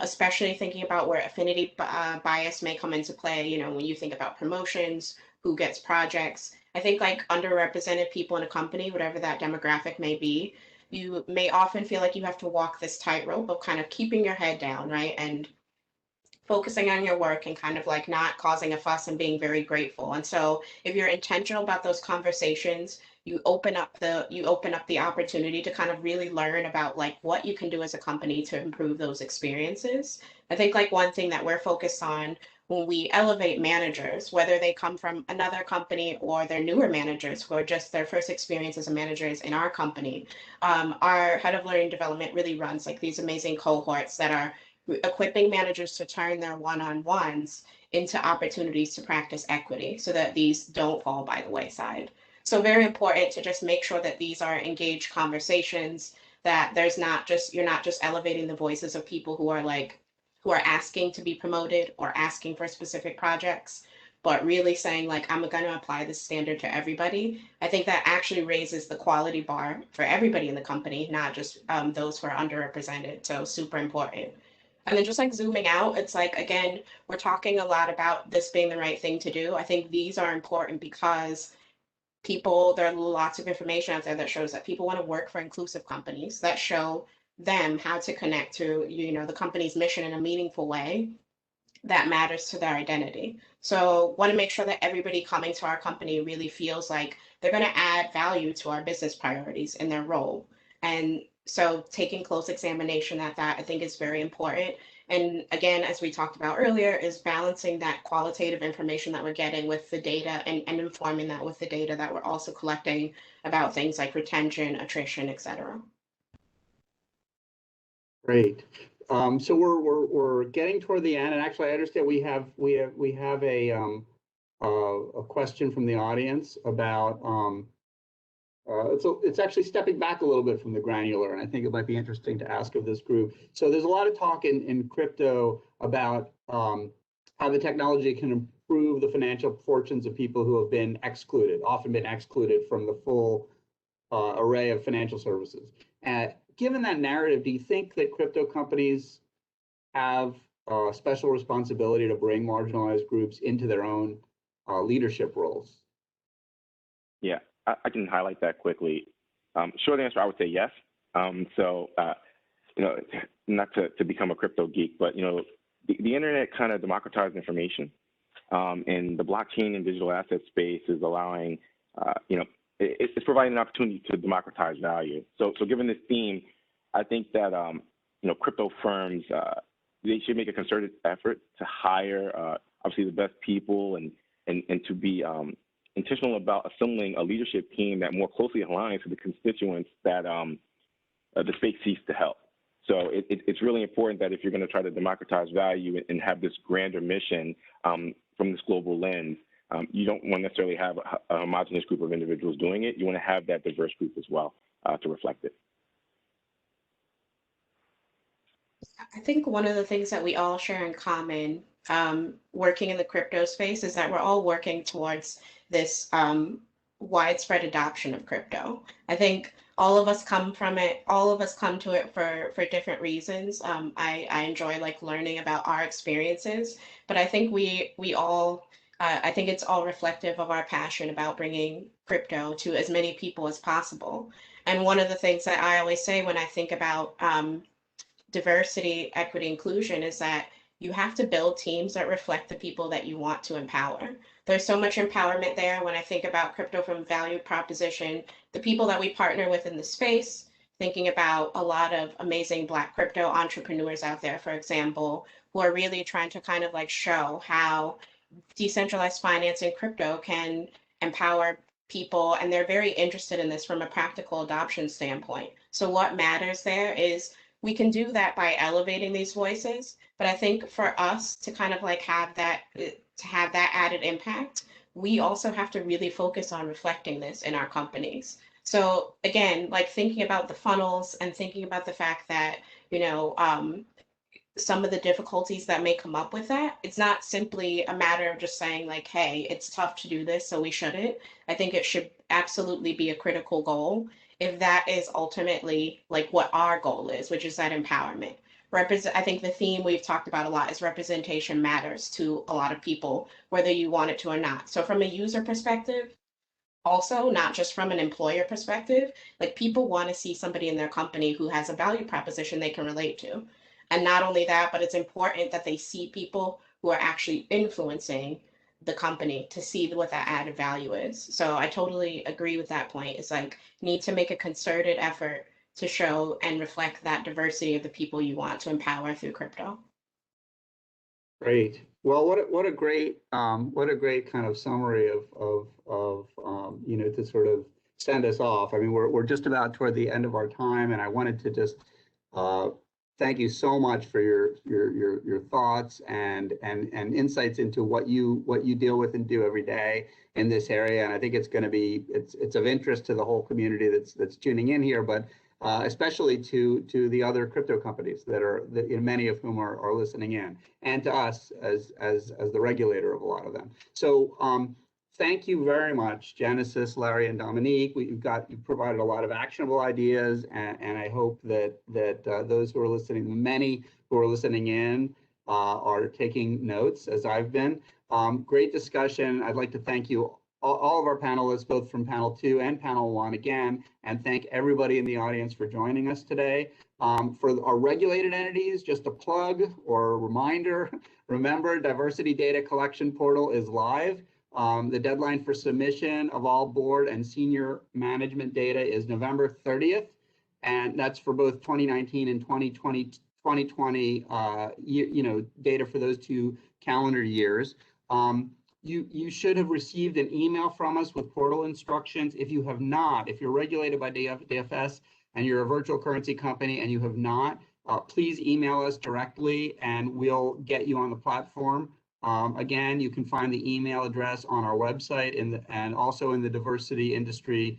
especially thinking about where affinity bias may come into play, when you think about promotions, who gets projects. I think like underrepresented people in a company, whatever that demographic may be, you may often feel like you have to walk this tightrope of kind of keeping your head down, right? And focusing on your work and kind of like not causing a fuss and being very grateful. And so if you're intentional about those conversations, you open up the opportunity to kind of really learn about like what you can do as a company to improve those experiences. I think like one thing that we're focused on when we elevate managers, whether they come from another company or they're newer managers who are just their first experience as a managers in our company, our head of learning development really runs like these amazing cohorts that are equipping managers to turn their one-on-ones into opportunities to practice equity so that these don't fall by the wayside. So very important to just make sure that these are engaged conversations, that you're not just elevating the voices of people who are asking to be promoted or asking for specific projects, but really saying like, I'm going to apply this standard to everybody. I think that actually raises the quality bar for everybody in the company, not just those who are underrepresented. So super important. And then just like zooming out, it's like, again, we're talking a lot about this being the right thing to do. I think these are important because there are lots of information out there that shows that people want to work for inclusive companies that show them how to connect to, the company's mission in a meaningful way that matters to their identity. So want to make sure that everybody coming to our company really feels like they're going to add value to our business priorities in their role. And so taking close examination at that, I think is very important. And again, as we talked about earlier, is balancing that qualitative information that we're getting with the data and informing that with the data that we're also collecting about things like retention, attrition, et cetera. Great. So we're getting toward the end, and actually, I understand we have a question from the audience about it's actually stepping back a little bit from the granular, and I think it might be interesting to ask of this group. So there's a lot of talk in crypto about how the technology can improve the financial fortunes of people who have been often been excluded from the full array of financial services. Given that narrative, do you think that crypto companies have a special responsibility to bring marginalized groups into their own leadership roles? Yeah, I can highlight that quickly. Short answer, I would say yes. Not to become a crypto geek, but the internet kind of democratized information, and the blockchain and digital asset space is allowing, it's providing an opportunity to democratize value. So given this theme, I think that, crypto firms, they should make a concerted effort to hire, obviously, the best people and to be intentional about assembling a leadership team that more closely aligns to the constituents that the space seeks to help. So it's really important that if you're going to try to democratize value and have this grander mission from this global lens, you don't want to necessarily have a homogenous group of individuals doing it. You want to have that diverse group as well to reflect it. I think one of the things that we all share in common working in the crypto space is that we're all working towards this widespread adoption of crypto. I think all of us come from it. All of us come to it for different reasons. I enjoy learning about our experiences, but I think we all, I think it's all reflective of our passion about bringing crypto to as many people as possible. And one of the things that I always say when I think about diversity, equity, inclusion is that you have to build teams that reflect the people that you want to empower. There's so much empowerment there when I think about crypto from value proposition, the people that we partner with in the space, thinking about a lot of amazing Black crypto entrepreneurs out there, for example, who are really trying to kind of show how decentralized finance and crypto can empower people. And they're very interested in this from a practical adoption standpoint. So what matters there is we can do that by elevating these voices, but I think for us to kind of have that added impact, we also have to really focus on reflecting this in our companies. So again, thinking about the funnels and thinking about the fact that, some of the difficulties that may come up with that, it's not simply a matter of just saying hey, it's tough to do this, so we shouldn't. I think it should absolutely be a critical goal if that is ultimately what our goal is, which is that empowerment. I think the theme we've talked about a lot is representation matters to a lot of people, whether you want it to or not. So from a user perspective, also not just from an employer perspective, people want to see somebody in their company who has a value proposition they can relate to. And not only that, but it's important that they see people who are actually influencing the company to see what that added value is. So I totally agree with that point. It's need to make a concerted effort to show and reflect that diversity of the people you want to empower through crypto. Great. Well, what a great kind of summary of to sort of send us off. I mean, we're just about toward the end of our time, and I wanted to just thank you so much for your thoughts and insights into what you deal with and do every day in this area. And I think it's going to be it's of interest to the whole community that's tuning in here, but especially to the other crypto companies many of whom are listening in, and to us as the regulator of a lot of them. So thank you very much, Genesis, Larry, and Dominique. You've provided a lot of actionable ideas, and I hope that those who are listening, many who are listening in, are taking notes, as I've been. Great discussion. I'd like to thank you, all of our panelists, both from panel 2 and panel 1 again, and thank everybody in the audience for joining us today. For our regulated entities, just a plug or a reminder, remember, Diversity Data Collection Portal is live. The deadline for submission of all board and senior management data is November 30th, and that's for both 2019 and 2020 data for those 2 calendar years. You should have received an email from us with portal instructions. If you have not, if you're regulated by DFS and you're a virtual currency company and you have not, please email us directly and we'll get you on the platform. Again, you can find the email address on our website and also in the diversity industry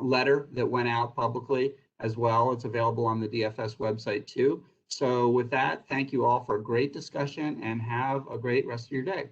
letter that went out publicly as well. It's available on the DFS website too. So with that, thank you all for a great discussion and have a great rest of your day.